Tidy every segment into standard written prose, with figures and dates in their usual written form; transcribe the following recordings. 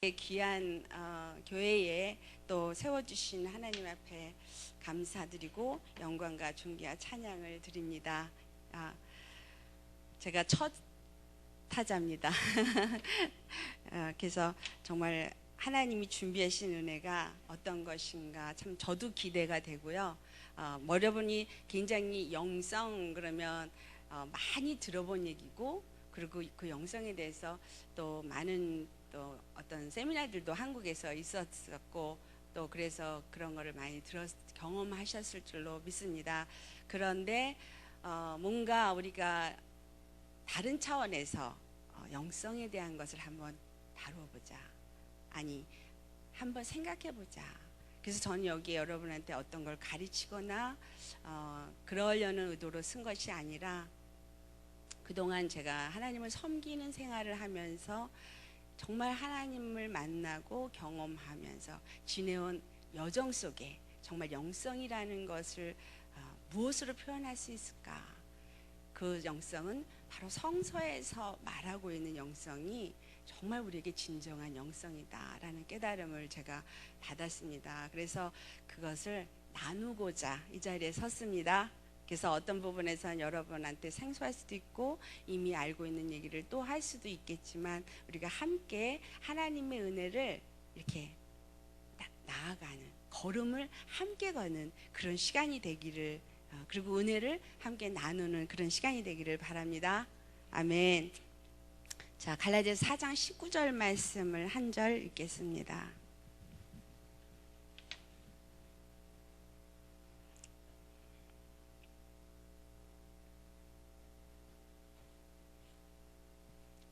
귀한 교회에 또 세워주신 하나님 앞에 감사드리고 영광과 존귀와 찬양을 드립니다. 제가 첫 타자입니다. 그래서 정말 하나님이 준비하신 은혜가 어떤 것인가 참 저도 기대가 되고요. 여러분이 굉장히 영성 그러면 많이 들어본 얘기고, 그리고 그 영성에 대해서 또 많은 또 어떤 세미나들도 한국에서 있었고, 또 그래서 그런 거를 많이 경험하셨을 줄로 믿습니다. 그런데 뭔가 우리가 다른 차원에서 영성에 대한 것을 한번 다뤄보자, 아니 한번 생각해보자. 그래서 저는 여기 여러분한테 어떤 걸 가르치거나 그러려는 의도로 쓴 것이 아니라, 그동안 제가 하나님을 섬기는 생활을 하면서 정말 하나님을 만나고 경험하면서 지내온 여정 속에 정말 영성이라는 것을 무엇으로 표현할 수 있을까? 그 영성은 바로 성서에서 말하고 있는 영성이 정말 우리에게 진정한 영성이다라는 깨달음을 제가 받았습니다. 그래서 그것을 나누고자 이 자리에 섰습니다. 그래서 어떤 부분에서는 여러분한테 생소할 수도 있고 이미 알고 있는 얘기를 또 할 수도 있겠지만, 우리가 함께 하나님의 은혜를 이렇게 나아가는 걸음을 함께 가는 그런 시간이 되기를, 그리고 은혜를 함께 나누는 그런 시간이 되기를 바랍니다. 아멘. 자, 갈라디아서 4장 19절 말씀을 한 절 읽겠습니다.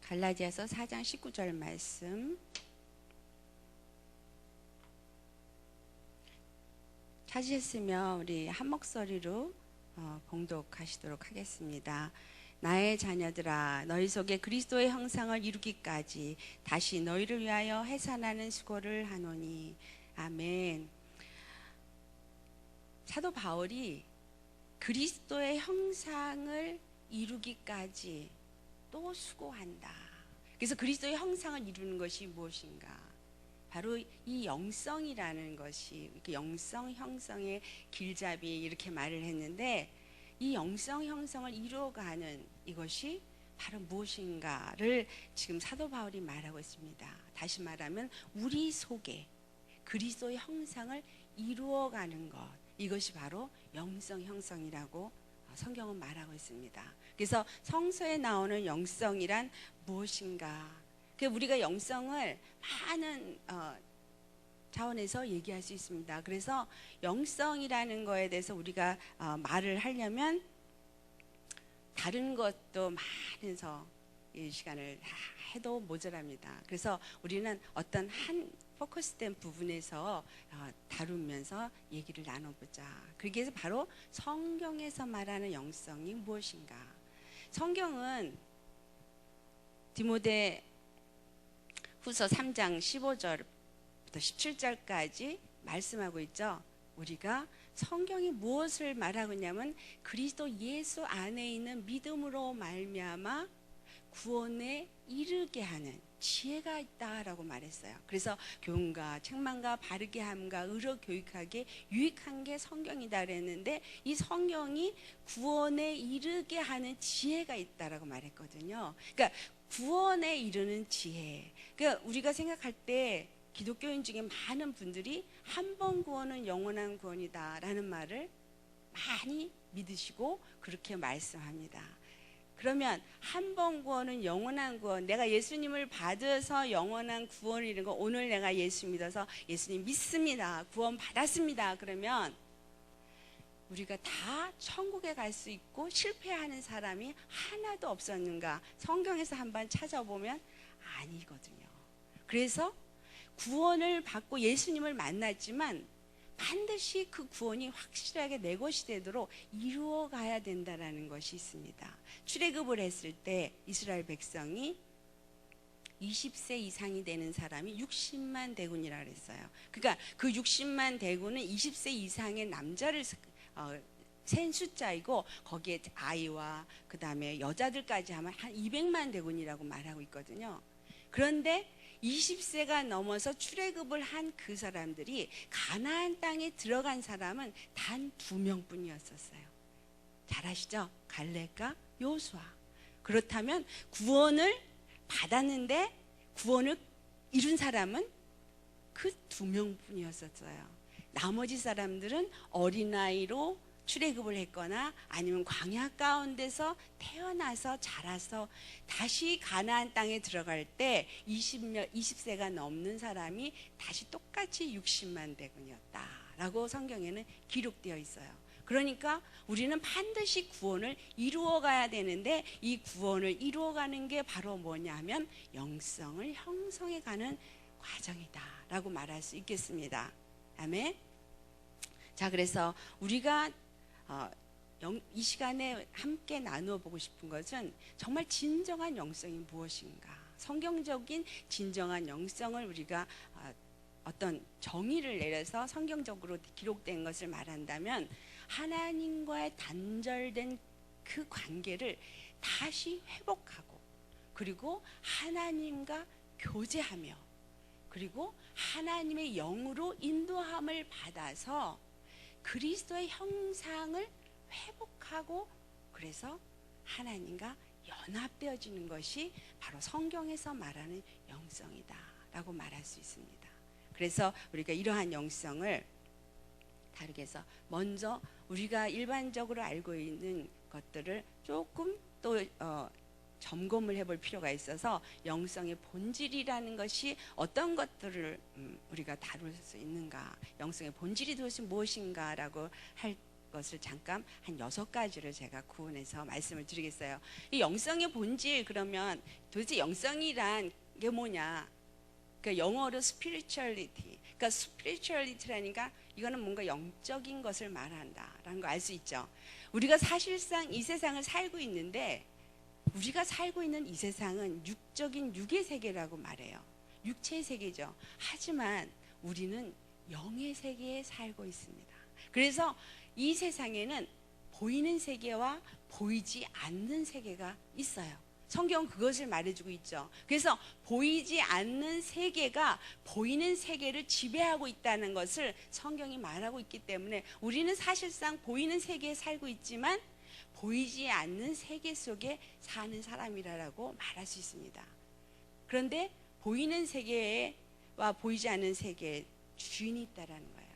갈라디아서 4장 19절 말씀 찾으셨으면 우리 한 목소리로 봉독하시도록 하겠습니다. 나의 자녀들아, 너희 속에 그리스도의 형상을 이루기까지 다시 너희를 위하여 해산하는 수고를 하노니. 아멘. 사도 바울이 그리스도의 형상을 이루기까지 또 수고한다. 그래서 그리스도의 형상을 이루는 것이 무엇인가? 바로 이 영성이라는 것이, 영성 형성의 길잡이 이렇게 말을 했는데, 이 영성 형성을 이루어가는 이것이 바로 무엇인가를 지금 사도 바울이 말하고 있습니다. 다시 말하면 우리 속에 그리스도의 형상을 이루어가는 것, 이것이 바로 영성 형성이라고 성경은 말하고 있습니다. 그래서 성서에 나오는 영성이란 무엇인가? 우리가 영성을 많은 차원에서 얘기할 수 있습니다. 그래서 영성이라는 거에 대해서 우리가 말을 하려면 다른 것도 많아서 이 시간을 해도 모자랍니다. 그래서 우리는 어떤 한 포커스된 부분에서 다루면서 얘기를 나눠보자. 그래서 바로 성경에서 말하는 영성이 무엇인가? 성경은 디모데 후서 3장 15절부터 17절까지 말씀하고 있죠. 우리가 성경이 무엇을 말하고 있냐면, 그리스도 예수 안에 있는 믿음으로 말미암아 구원에 이르게 하는 지혜가 있다라고 말했어요. 그래서 교훈과 책망과 바르게 함과 의로 교육하게 유익한 게 성경이다 그랬는데, 이 성경이 구원에 이르게 하는 지혜가 있다라고 말했거든요. 그러니까 구원에 이르는 지혜. 그러니까 우리가 생각할 때 기독교인 중에 많은 분들이 한 번 구원은 영원한 구원이다라는 말을 많이 믿으시고 그렇게 말씀합니다. 그러면 한 번 구원은 영원한 구원, 내가 예수님을 받아서 영원한 구원을 이룬 거, 오늘 내가 예수 믿어서 예수님 믿습니다, 구원 받았습니다, 그러면 우리가 다 천국에 갈 수 있고 실패하는 사람이 하나도 없었는가? 성경에서 한번 찾아보면 아니거든요. 그래서 구원을 받고 예수님을 만났지만 반드시 그 구원이 확실하게 내 것이 되도록 이루어 가야 된다는 것이 있습니다. 출애굽을 했을 때 이스라엘 백성이 20세 이상이 되는 사람이 60만 대군이라 그랬어요. 그러니까 그 60만 대군은 20세 이상의 남자를 센 숫자이고, 거기에 아이와 그 다음에 여자들까지 하면 한 200만 대군이라고 말하고 있거든요. 그런데 20세가 넘어서 출애굽을 한 그 사람들이 가나안 땅에 들어간 사람은 단 2명뿐이었었어요. 잘 아시죠? 갈렙과 여호수아. 그렇다면 구원을 받았는데 구원을 이룬 사람은 그 2명뿐이었었어요. 나머지 사람들은 어린아이로 출애굽을 했거나 아니면 광야 가운데서 태어나서 자라서 다시 가나안 땅에 들어갈 때 20세가 넘는 사람이 다시 똑같이 60만 대군이었다라고 성경에는 기록되어 있어요. 그러니까 우리는 반드시 구원을 이루어 가야 되는데 이 구원을 이루어 가는 게 바로 뭐냐면 영성을 형성해 가는 과정이다라고 말할 수 있겠습니다. 아멘. 자, 그래서 우리가 이 시간에 함께 나누어 보고 싶은 것은 정말 진정한 영성이 무엇인가, 성경적인 진정한 영성을 우리가 어떤 정의를 내려서 성경적으로 기록된 것을 말한다면 하나님과의 단절된 그 관계를 다시 회복하고 그리고 하나님과 교제하며 그리고 하나님의 영으로 인도함을 받아서 그리스도의 형상을 회복하고 그래서 하나님과 연합되어지는 것이 바로 성경에서 말하는 영성이다 라고 말할 수 있습니다. 그래서 우리가 이러한 영성을 다르게 해서 먼저 우리가 일반적으로 알고 있는 것들을 조금 또 점검을 해볼 필요가 있어서 영성의 본질이라는 것이 어떤 것들을 우리가 다룰 수 있는가, 영성의 본질이 도대체 무엇인가라고 할 것을 잠깐 한 6가지를 제가 구분해서 말씀을 드리겠어요. 이 영성의 본질, 그러면 도대체 영성이란 게 뭐냐? 그러니까 영어로 spirituality, 그러니까 spirituality라니까 이거는 뭔가 영적인 것을 말한다라는 거 알 수 있죠. 우리가 사실상 이 세상을 살고 있는데 우리가 살고 있는 이 세상은 육적인 육의 세계라고 말해요. 육체의 세계죠. 하지만 우리는 영의 세계에 살고 있습니다. 그래서 이 세상에는 보이는 세계와 보이지 않는 세계가 있어요. 성경은 그것을 말해주고 있죠. 그래서 보이지 않는 세계가 보이는 세계를 지배하고 있다는 것을 성경이 말하고 있기 때문에 우리는 사실상 보이는 세계에 살고 있지만 보이지 않는 세계 속에 사는 사람이라고 말할 수 있습니다. 그런데 보이는 세계와 보이지 않는 세계에 주인이 있다는 거예요.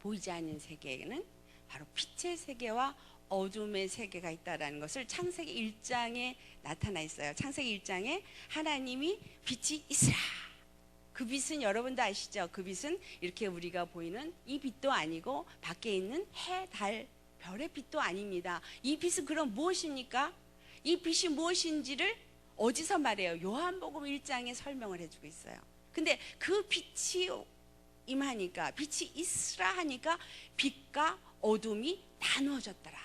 보이지 않는 세계에는 바로 빛의 세계와 어둠의 세계가 있다는 것을 창세기 1장에 나타나 있어요. 창세기 1장에 하나님이 빛이 있으라. 그 빛은 여러분도 아시죠? 그 빛은 이렇게 우리가 보이는 이 빛도 아니고 밖에 있는 해, 달, 별의 빛도 아닙니다. 이 빛은 그럼 무엇입니까? 이 빛이 무엇인지를 어디서 말해요? 요한복음 1장에 설명을 해주고 있어요. 근데 그 빛이 임하니까, 빛이 있으라 하니까 빛과 어둠이 나누어졌더라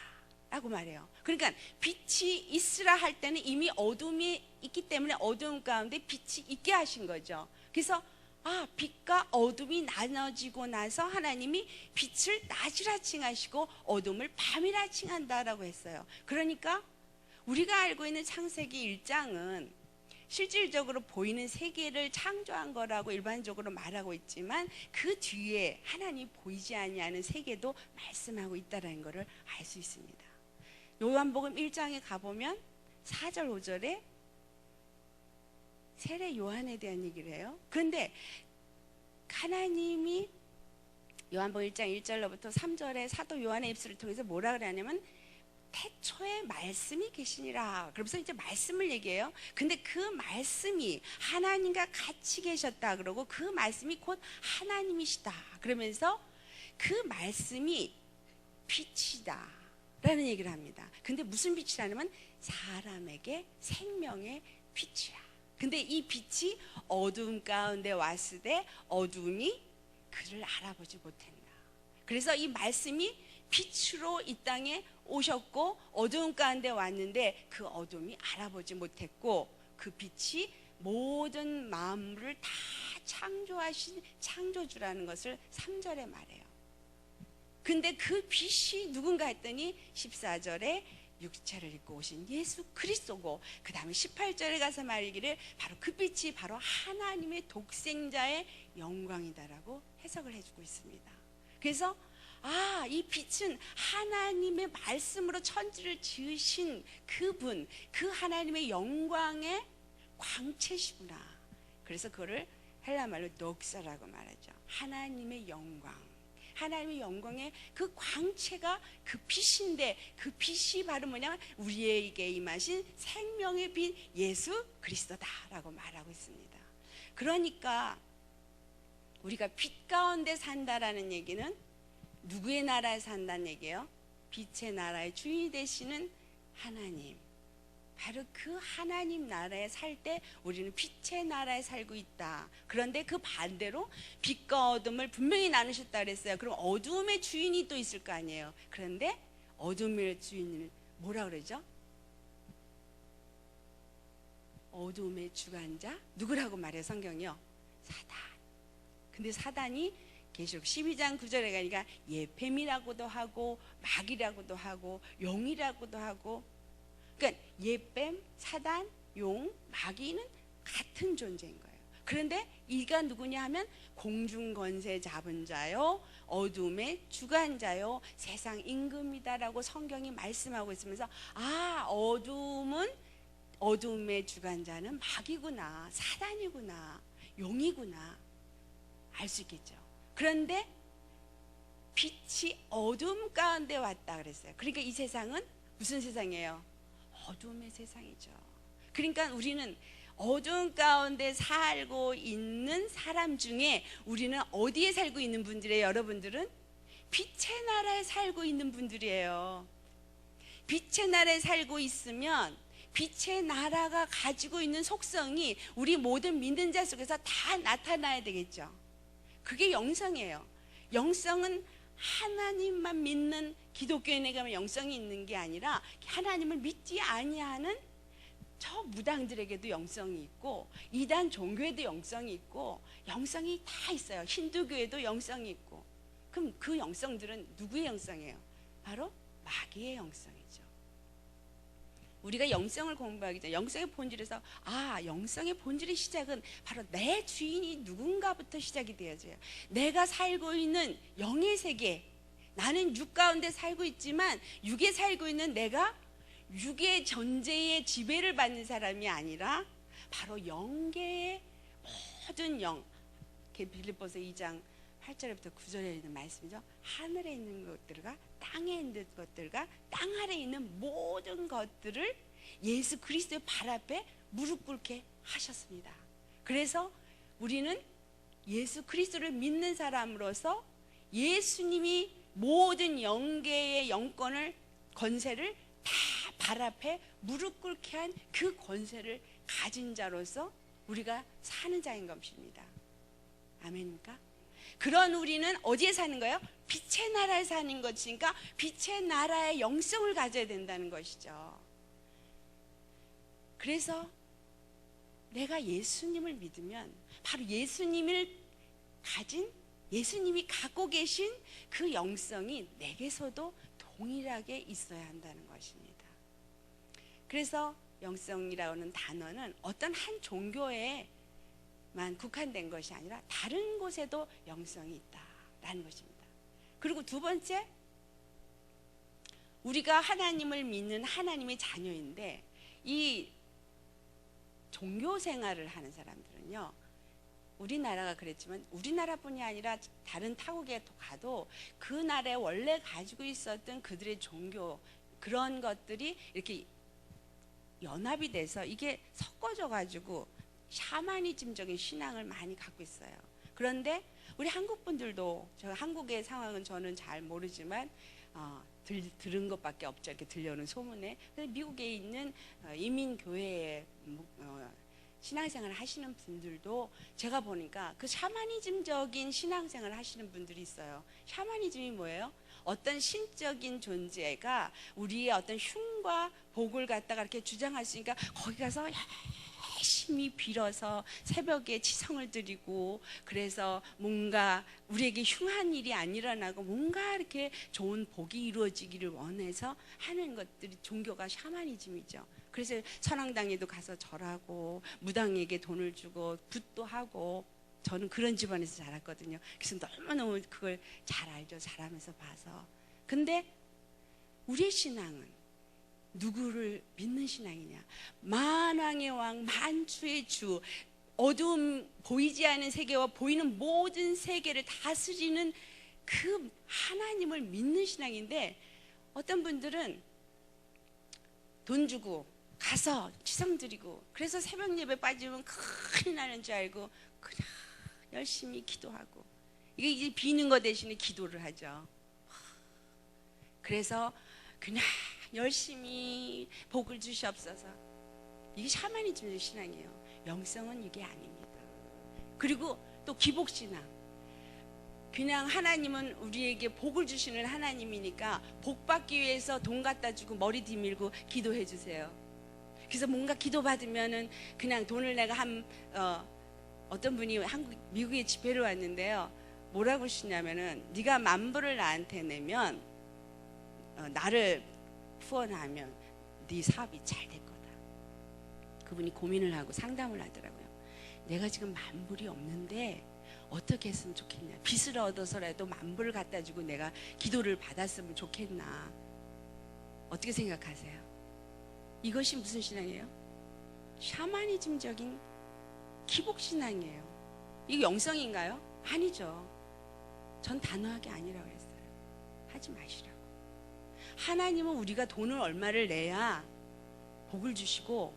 라고 말해요. 그러니까 빛이 있으라 할 때는 이미 어둠이 있기 때문에 어둠 가운데 빛이 있게 하신 거죠. 그래서 빛과 어둠이 나눠지고 나서 하나님이 빛을 낮이라 칭하시고 어둠을 밤이라 칭한다라고 했어요. 그러니까 우리가 알고 있는 창세기 1장은 실질적으로 보이는 세계를 창조한 거라고 일반적으로 말하고 있지만 그 뒤에 하나님 보이지 아니하는 세계도 말씀하고 있다는 것을 알 수 있습니다. 요한복음 1장에 가보면 4절 5절에 세례 요한에 대한 얘기를 해요. 그런데 하나님이 요한복음 1장 1절로부터 3절에 사도 요한의 입술을 통해서 뭐라 그러냐면 태초에 말씀이 계시니라. 그러면서 이제 말씀을 얘기해요. 근데 그 말씀이 하나님과 같이 계셨다 그러고 그 말씀이 곧 하나님이시다 그러면서 그 말씀이 빛이다 라는 얘기를 합니다. 근데 무슨 빛이라냐면 사람에게 생명의 빛이라. 근데 이 빛이 어둠 가운데 왔을 때 어둠이 그를 알아보지 못한다. 그래서 이 말씀이 빛으로 이 땅에 오셨고 어두운 가운데 왔는데 그 어둠이 알아보지 못했고 그 빛이 모든 만물을 다 창조하신 창조주라는 것을 3절에 말해요. 근데 그 빛이 누군가 했더니 14절에 육체를 입고 오신 예수 그리스도고, 그 다음에 18절에 가서 말하기를 바로 그 빛이 바로 하나님의 독생자의 영광이다라고 해석을 해주고 있습니다. 그래서 이 빛은 하나님의 말씀으로 천지를 지으신 그분, 그 하나님의 영광의 광채시구나. 그래서 그거를 헬라 말로 녹사라고 말하죠. 하나님의 영광, 하나님의 영광의 그 광채가 그 빛인데, 그 빛이 바로 뭐냐, 우리에게 임하신 생명의 빛 예수 그리스도다라고 말하고 있습니다. 그러니까 우리가 빛 가운데 산다라는 얘기는 누구의 나라에 산다는 얘기예요? 빛의 나라의 주인이 되시는 하나님, 바로 그 하나님 나라에 살 때 우리는 빛의 나라에 살고 있다. 그런데 그 반대로 빛과 어둠을 분명히 나누셨다 그랬어요. 그럼 어둠의 주인이 또 있을 거 아니에요. 그런데 어둠의 주인을 뭐라 그러죠? 어둠의 주관자 누구라고 말해요, 성경이요? 사단. 근데 사단이 계시록 12장 9절에 가니까 예뱀이라고도 하고 마귀라고도 하고 용이라고도 하고, 그러니까 예뱀, 사단, 용, 마귀는 같은 존재인 거예요. 그런데 이가 누구냐 하면 공중 권세 잡은 자요, 어둠의 주관자요, 세상 임금이다라고 성경이 말씀하고 있으면서 어둠의 주관자는 마귀구나, 사단이구나, 용이구나 알 수 있겠죠. 그런데 빛이 어둠 가운데 왔다 그랬어요. 그러니까 이 세상은 무슨 세상이에요? 어둠의 세상이죠. 그러니까 우리는 어둠 가운데 살고 있는 사람 중에 우리는 어디에 살고 있는 분들이에요? 여러분들은 빛의 나라에 살고 있는 분들이에요. 빛의 나라에 살고 있으면 빛의 나라가 가지고 있는 속성이 우리 모든 믿는 자 속에서 다 나타나야 되겠죠. 그게 영성이에요. 영성은 하나님만 믿는 기독교인에 가면 영성이 있는 게 아니라 하나님을 믿지 아니하는 저 무당들에게도 영성이 있고, 이단 종교에도 영성이 있고, 영성이 다 있어요. 힌두교에도 영성이 있고. 그럼 그 영성들은 누구의 영성이에요? 바로 마귀의 영성이죠. 우리가 영성을 공부하기 전에 영성의 본질에서 영성의 본질의 시작은 바로 내 주인이 누군가부터 시작이 되어져요. 내가 살고 있는 영의 세계, 나는 육 가운데 살고 있지만 육에 살고 있는 내가 육의 존재의 지배를 받는 사람이 아니라 바로 영계의 모든 영, 빌립보서 2장 8절부터 9절에 있는 말씀이죠. 하늘에 있는 것들과 땅에 있는 것들과 땅 아래에 있는 모든 것들을 예수 그리스도의 발 앞에 무릎 꿇게 하셨습니다. 그래서 우리는 예수 그리스도를 믿는 사람으로서 예수님이 모든 영계의 영권을, 권세를 다 발 앞에 무릎 꿇게 한 그 권세를 가진 자로서 우리가 사는 자인 것입니다. 아멘입니까? 그런 우리는 어디에 사는 거예요? 빛의 나라에 사는 것이니까 빛의 나라의 영성을 가져야 된다는 것이죠. 그래서 내가 예수님을 믿으면 바로 예수님을 가진, 예수님이 갖고 계신 그 영성이 내게서도 동일하게 있어야 한다는 것입니다. 그래서 영성이라고 하는 단어는 어떤 한 종교에만 국한된 것이 아니라 다른 곳에도 영성이 있다라는 것입니다. 그리고 두 번째, 우리가 하나님을 믿는 하나님의 자녀인데 이 종교 생활을 하는 사람들은요, 우리나라가 그랬지만 우리나라뿐이 아니라 다른 타국에 가도 그 나라에 원래 가지고 있었던 그들의 종교, 그런 것들이 이렇게 연합이 돼서 이게 섞어져 가지고 샤머니즘적인 신앙을 많이 갖고 있어요. 그런데 우리 한국 분들도, 저 한국의 상황은 저는 잘 모르지만 들은 것밖에 없죠. 이렇게 들려오는 소문에. 미국에 있는 이민교회에 신앙생활을 하시는 분들도 제가 보니까 그 샤머니즘적인 신앙생활을 하시는 분들이 있어요. 샤머니즘이 뭐예요? 어떤 신적인 존재가 우리의 어떤 흉과 복을 갖다가 이렇게 주장하시니까 거기 가서 열심히 빌어서 새벽에 지성을 드리고, 그래서 뭔가 우리에게 흉한 일이 안 일어나고 뭔가 이렇게 좋은 복이 이루어지기를 원해서 하는 것들이 종교가 샤머니즘이죠. 그래서 선앙당에도 가서 절하고 무당에게 돈을 주고 굿도 하고, 저는 그런 집안에서 자랐거든요. 그래서 너무너무 그걸 잘 알죠. 자라면서 봐서. 근데 우리의 신앙은 누구를 믿는 신앙이냐? 만왕의 왕, 만주의 주, 어두움, 보이지 않는 세계와 보이는 모든 세계를 다스리는 그 하나님을 믿는 신앙인데, 어떤 분들은 돈 주고 가서 지성 드리고, 그래서 새벽 예배 빠지면 큰일 나는 줄 알고 그냥 열심히 기도하고, 이게 이제 비는 거 대신에 기도를 하죠. 그래서 그냥 열심히 복을 주시옵소서. 이게 샤머니즘의 신앙이에요. 영성은 이게 아닙니다. 그리고 또 기복신앙. 그냥 하나님은 우리에게 복을 주시는 하나님이니까 복 받기 위해서 돈 갖다 주고 머리 뒤밀고 기도해 주세요. 그래서 뭔가 기도 받으면은 그냥 돈을 내가 어떤 분이 미국에 집회를 왔는데요. 뭐라고 하시냐면은, 네가 $10,000을 나한테 내면, 나를 후원하면 네 사업이 잘 될 거다. 그분이 고민을 하고 상담을 하더라고요. 내가 지금 $10,000이 없는데 어떻게 했으면 좋겠냐. 빚을 얻어서라도 $10,000을 갖다 주고 내가 기도를 받았으면 좋겠나. 어떻게 생각하세요? 이것이 무슨 신앙이에요? 샤머니즘적인 기복신앙이에요. 이게 영성인가요? 아니죠. 전 단호하게 아니라고 했어요. 하지 마시라고. 하나님은 우리가 돈을 얼마를 내야 복을 주시고,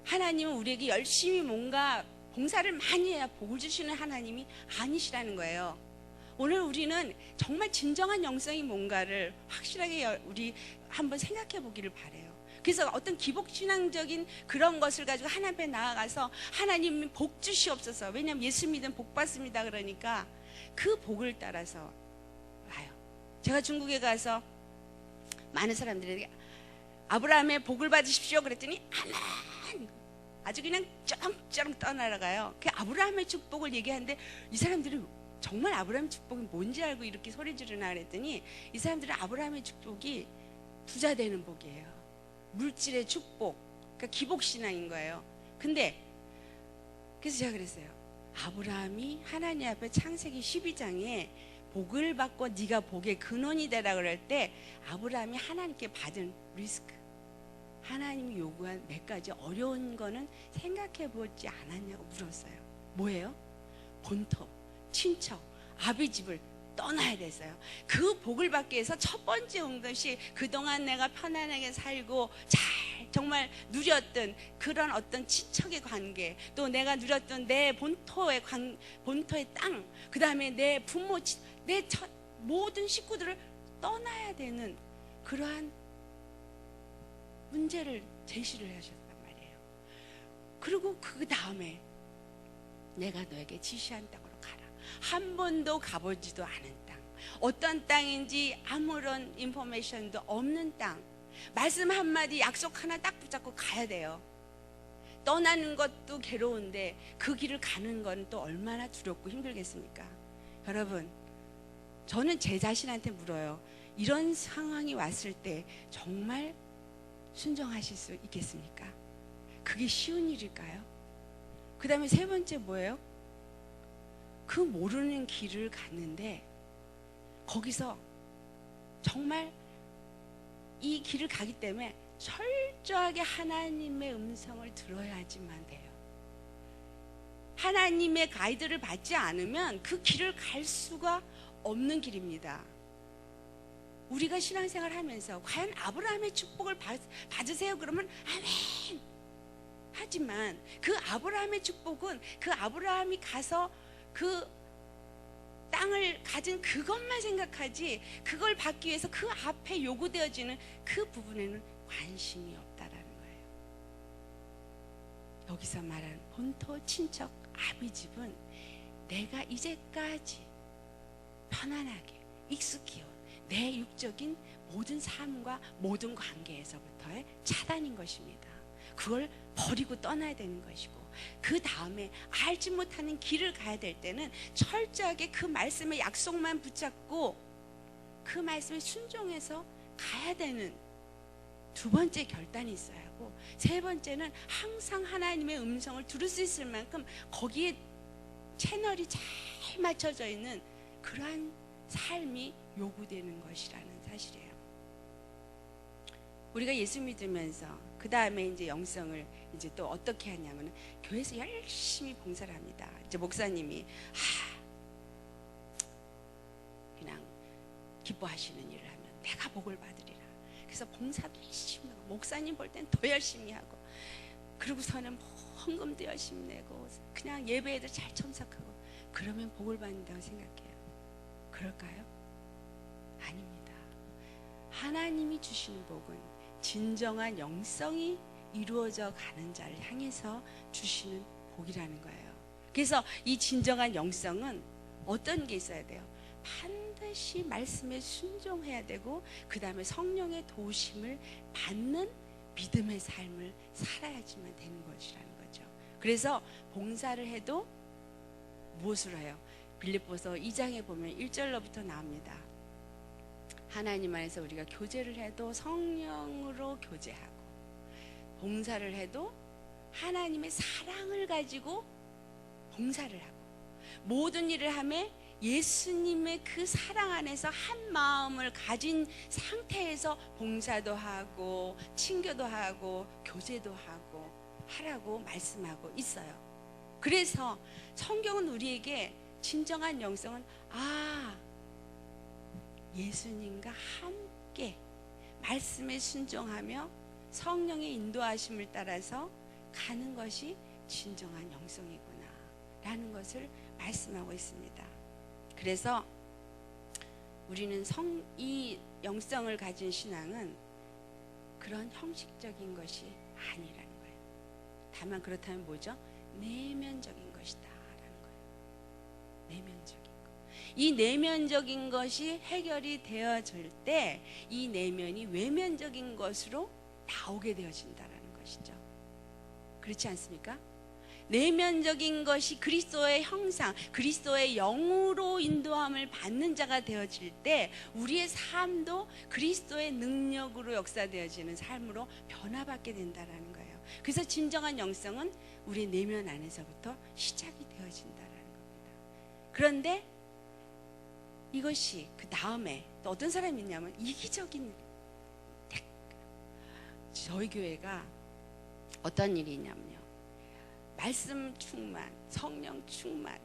하나님은 우리에게 열심히 뭔가 봉사를 많이 해야 복을 주시는 하나님이 아니시라는 거예요. 오늘 우리는 정말 진정한 영성이 뭔가를 확실하게 우리 한번 생각해 보기를 바래요. 그래서 어떤 기복신앙적인 그런 것을 가지고 하나님 앞에 나아가서 하나님 복 주시옵소서. 왜냐하면 예수 믿으면 복 받습니다. 그러니까 그 복을 따라서 와요. 제가 중국에 가서 많은 사람들에게 아브라함의 복을 받으십시오 그랬더니 아멘, 아주 그냥 쩌렁쩌렁 떠나가요. 그 아브라함의 축복을 얘기하는데 이 사람들은 정말 아브라함의 축복이 뭔지 알고 이렇게 소리 지르나 그랬더니, 이 사람들은 아브라함의 축복이 부자 되는 복이에요. 물질의 축복, 그러니까 기복신앙인 거예요. 근데 그래서 제가 그랬어요. 아브라함이 하나님 앞에 창세기 12장에 복을 받고 네가 복의 근원이 되라 그럴 때, 아브라함이 하나님께 받은 리스크, 하나님이 요구한 몇 가지 어려운 거는 생각해 보지 않았냐고 물었어요. 뭐예요? 본토, 친척, 아비 집을 떠나야 됐어요. 그 복을 받기 위해서 첫 번째 온 것이 그동안 내가 편안하게 살고 잘 정말 누렸던 그런 어떤 친척의 관계, 또 내가 누렸던 내 본토의 땅, 그 다음에 내 부모, 내 모든 식구들을 떠나야 되는 그러한 문제를 제시를 하셨단 말이에요. 그리고 그 다음에 내가 너에게 지시한 땅으로 가라. 한 번도 가보지도 않은 땅, 어떤 땅인지 아무런 인포메이션도 없는 땅, 말씀 한마디 약속 하나 딱 붙잡고 가야 돼요. 떠나는 것도 괴로운데 그 길을 가는 건 또 얼마나 두렵고 힘들겠습니까? 여러분, 저는 제 자신한테 물어요. 이런 상황이 왔을 때 정말 순종하실 수 있겠습니까? 그게 쉬운 일일까요? 그 다음에 세 번째 뭐예요? 그 모르는 길을 갔는데 거기서 정말 이 길을 가기 때문에 철저하게 하나님의 음성을 들어야지만 돼요. 하나님의 가이드를 받지 않으면 그 길을 갈 수가 없는 길입니다. 우리가 신앙생활 하면서 과연 아브라함의 축복을 받으세요? 그러면 아멘! 하지만 그 아브라함의 축복은 그 아브라함이 가서 그 땅을 가진 그것만 생각하지, 그걸 받기 위해서 그 앞에 요구되어지는 그 부분에는 관심이 없다라는 거예요. 여기서 말하는 본토, 친척, 아비 집은 내가 이제까지 편안하게 익숙해온 내 육적인 모든 삶과 모든 관계에서부터의 차단인 것입니다. 그걸 버리고 떠나야 되는 것이고, 그 다음에 알지 못하는 길을 가야 될 때는 철저하게 그 말씀의 약속만 붙잡고 그 말씀에 순종해서 가야 되는 두 번째 결단이 있어야 하고, 세 번째는 항상 하나님의 음성을 들을 수 있을 만큼 거기에 채널이 잘 맞춰져 있는 그러한 삶이 요구되는 것이라는 사실이에요. 우리가 예수 믿으면서 그 다음에 이제 영성을 이제 또 어떻게 하냐면 교회에서 열심히 봉사를 합니다. 이제 목사님이 그냥 기뻐하시는 일을 하면 내가 복을 받으리라. 그래서 봉사도 열심히 하고, 목사님 볼 땐 더 열심히 하고, 그러고서는 헌금도 열심히 내고, 그냥 예배에도 잘 참석하고, 그러면 복을 받는다고 생각해요. 그럴까요? 아닙니다. 하나님이 주시는 복은 진정한 영성이 이루어져 가는 자를 향해서 주시는 복이라는 거예요. 그래서 이 진정한 영성은 어떤 게 있어야 돼요? 반드시 말씀에 순종해야 되고, 그 다음에 성령의 도우심을 받는 믿음의 삶을 살아야지만 되는 것이라는 거죠. 그래서 봉사를 해도 무엇을 해요? 빌립보서 2장에 보면 1절로부터 나옵니다. 하나님 안에서 우리가 교제를 해도 성령으로 교제하고, 봉사를 해도 하나님의 사랑을 가지고 봉사를 하고, 모든 일을 하며 예수님의 그 사랑 안에서 한 마음을 가진 상태에서 봉사도 하고 친교도 하고 교제도 하고 하라고 말씀하고 있어요. 그래서 성경은 우리에게 진정한 영성은 예수님과 함께 말씀에 순종하며 성령의 인도하심을 따라서 가는 것이 진정한 영성이구나 라는 것을 말씀하고 있습니다. 그래서 우리는 이 영성을 가진 신앙은 그런 형식적인 것이 아니라는 거예요. 다만 그렇다면 뭐죠? 내면적인 것이다 라는 거예요. 내면적인 것. 이 내면적인 것이 해결이 되어질 때 이 내면이 외면적인 것으로 나오게 되어진다라는 것이죠. 그렇지 않습니까? 내면적인 것이 그리스도의 형상, 그리스도의 영으로 인도함을 받는 자가 되어질 때 우리의 삶도 그리스도의 능력으로 역사되어지는 삶으로 변화받게 된다라는 거예요. 그래서 진정한 영성은 우리 내면 안에서부터 시작이 되어진다라는 겁니다. 그런데 이것이 그 다음에 또 어떤 사람이 있냐면 이기적인, 저희 교회가 어떤 일이 있냐면요, 말씀 충만, 성령 충만,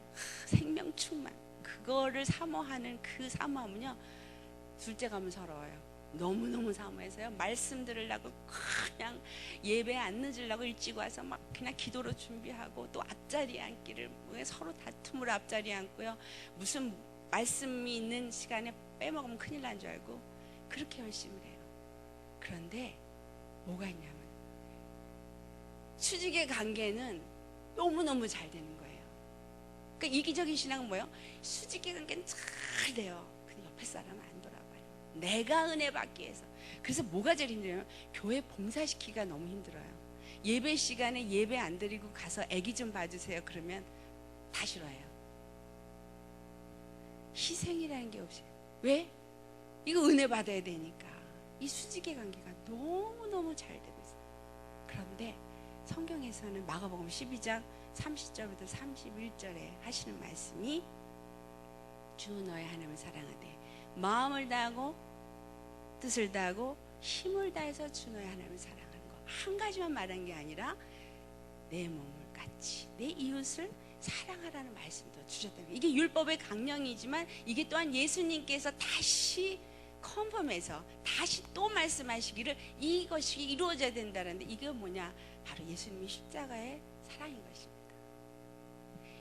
생명 충만, 그거를 사모하는 그 사모함은요, 둘째 가면 서러워요. 너무너무 사모해서요, 말씀 들으려고 그냥 예배 안 늦으려고 일찍 와서 막 그냥 기도로 준비하고, 또 앞자리에 앉기를 서로 다툼으로 앞자리에 앉고요, 무슨 말씀이 있는 시간에 빼먹으면 큰일 난 줄 알고 그렇게 열심히 해요. 그런데 뭐가 있냐면 수직의 관계는 너무너무 잘 되는 거예요. 그러니까 이기적인 신앙은 뭐예요? 수직의 관계는 잘 돼요. 근데 옆에 사람은 안 돌아봐요. 내가 은혜 받기 위해서. 그래서 뭐가 제일 힘들어요? 교회 봉사시키기가 너무 힘들어요. 예배 시간에 예배 안 드리고 가서 애기 좀 봐주세요 그러면 다 싫어해요. 희생이라는 게 없어요. 왜? 이거 은혜 받아야 되니까. 이 수직의 관계가 너무너무 잘 되고 있어요. 그런데 성경에서는 마가복음 12장 30절부터 31절에 하시는 말씀이 주 너의 하나님을 사랑하되 마음을 다하고 뜻을 다하고 힘을 다해서 주 너의 하나님을 사랑하는 거. 한 가지만 말한 게 아니라 내 몸을 같이 내 이웃을 사랑하라는 말씀도 주셨다는 거예요. 이게 율법의 강령이지만 이게 또한 예수님께서 다시 컨펌해서 다시 또 말씀하시기를 이것이 이루어져야 된다는데, 이게 뭐냐? 바로 예수님이 십자가의 사랑인 것입니다.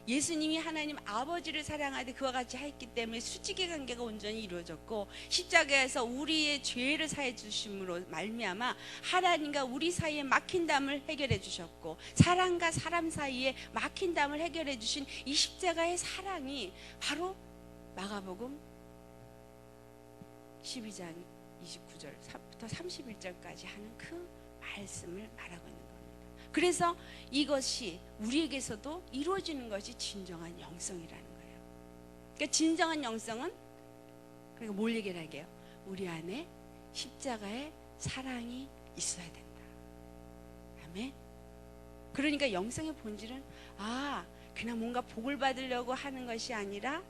예수님이 하나님 아버지를 사랑하되 그와 같이 했기 때문에 수직의 관계가 온전히 이루어졌고, 십자가에서 우리의 죄를 사해 주심으로 말미암아 하나님과 우리 사이에 막힌 담을 해결해 주셨고, 사람과 사람 사이에 막힌 담을 해결해 주신 이 십자가의 사랑이 바로 마가복음 12장 29절부터 31절까지 하는 그 말씀을 말하고 있는 겁니다. 그래서 이것이 우리에게서도 이루어지는 것이 진정한 영성이라는 거예요. 그러니까 진정한 영성은 그러니까 뭘 얘기를 하게요? 우리 안에 십자가의 사랑이 있어야 된다. 아멘. 그러니까 영성의 본질은 그냥 뭔가 복을 받으려고 하는 것이 아니라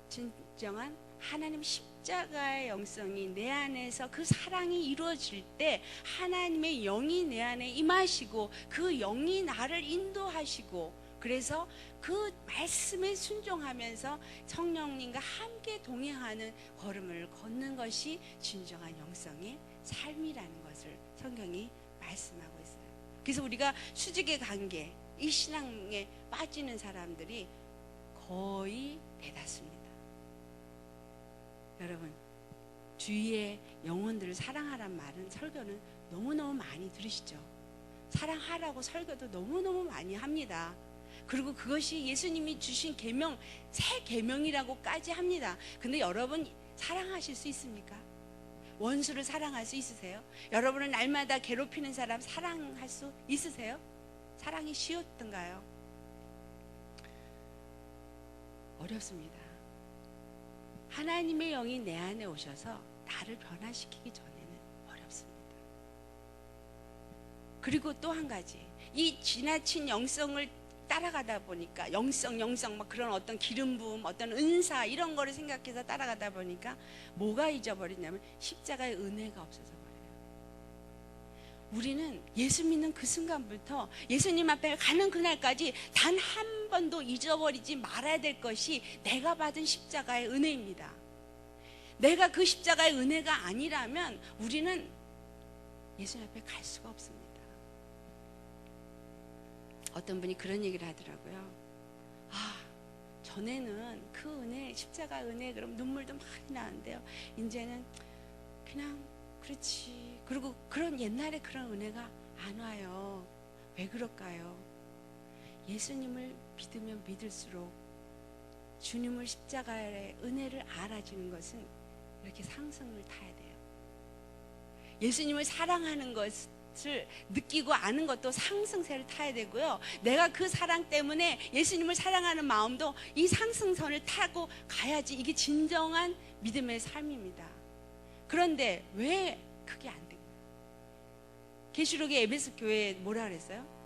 진정한 하나님 십자가의 영성이 내 안에서 그 사랑이 이루어질 때 하나님의 영이 내 안에 임하시고 그 영이 나를 인도하시고 그래서 그 말씀에 순종하면서 성령님과 함께 동행하는 걸음을 걷는 것이 진정한 영성의 삶이라는 것을 성경이 말씀하고 있어요. 그래서 우리가 수직의 관계, 이 신앙에 빠지는 사람들이 거의 대다수입니다. 여러분, 주위의 영혼들을 사랑하란 말은 설교는 너무너무 많이 들으시죠. 사랑하라고 설교도 너무너무 많이 합니다. 그리고 그것이 예수님이 주신 계명, 새 계명이라고까지 합니다. 근데 여러분 사랑하실 수 있습니까? 원수를 사랑할 수 있으세요? 여러분은 날마다 괴롭히는 사람 사랑할 수 있으세요? 사랑이 쉬웠던가요? 어렵습니다. 하나님의 영이 내 안에 오셔서 나를 변화시키기 전에는 어렵습니다. 그리고 또 한 가지, 이 지나친 영성을 따라가다 보니까 영성 막 그런 어떤 기름 부음, 어떤 은사 이런 거를 생각해서 따라가다 보니까 뭐가 잊어버리냐면 십자가의 은혜가 없어서 그래요. 우리는 예수 믿는 그 순간부터 예수님 앞에 가는 그날까지 단 한 번도 잊어버리지 말아야 될 것이 내가 받은 십자가의 은혜입니다. 내가 그 십자가의 은혜가 아니라면 우리는 예수님 앞에 갈 수가 없습니다. 어떤 분이 그런 얘기를 하더라고요. 전에는 그 은혜, 십자가 은혜 그럼 눈물도 많이 나는데요. 이제는 그냥 그렇지. 그리고 그런 옛날에 그런 은혜가 안 와요. 왜 그럴까요? 예수님을 믿으면 믿을수록 주님을 십자가의 은혜를 알아주는 것은 이렇게 상승을 타야 돼요. 예수님을 사랑하는 것을 느끼고 아는 것도 상승세를 타야 되고요. 내가 그 사랑 때문에 예수님을 사랑하는 마음도 이 상승선을 타고 가야지 이게 진정한 믿음의 삶입니다. 그런데 왜 그게 안 된 거예요? 계시록의 에베소 교회에 뭐라 그랬어요?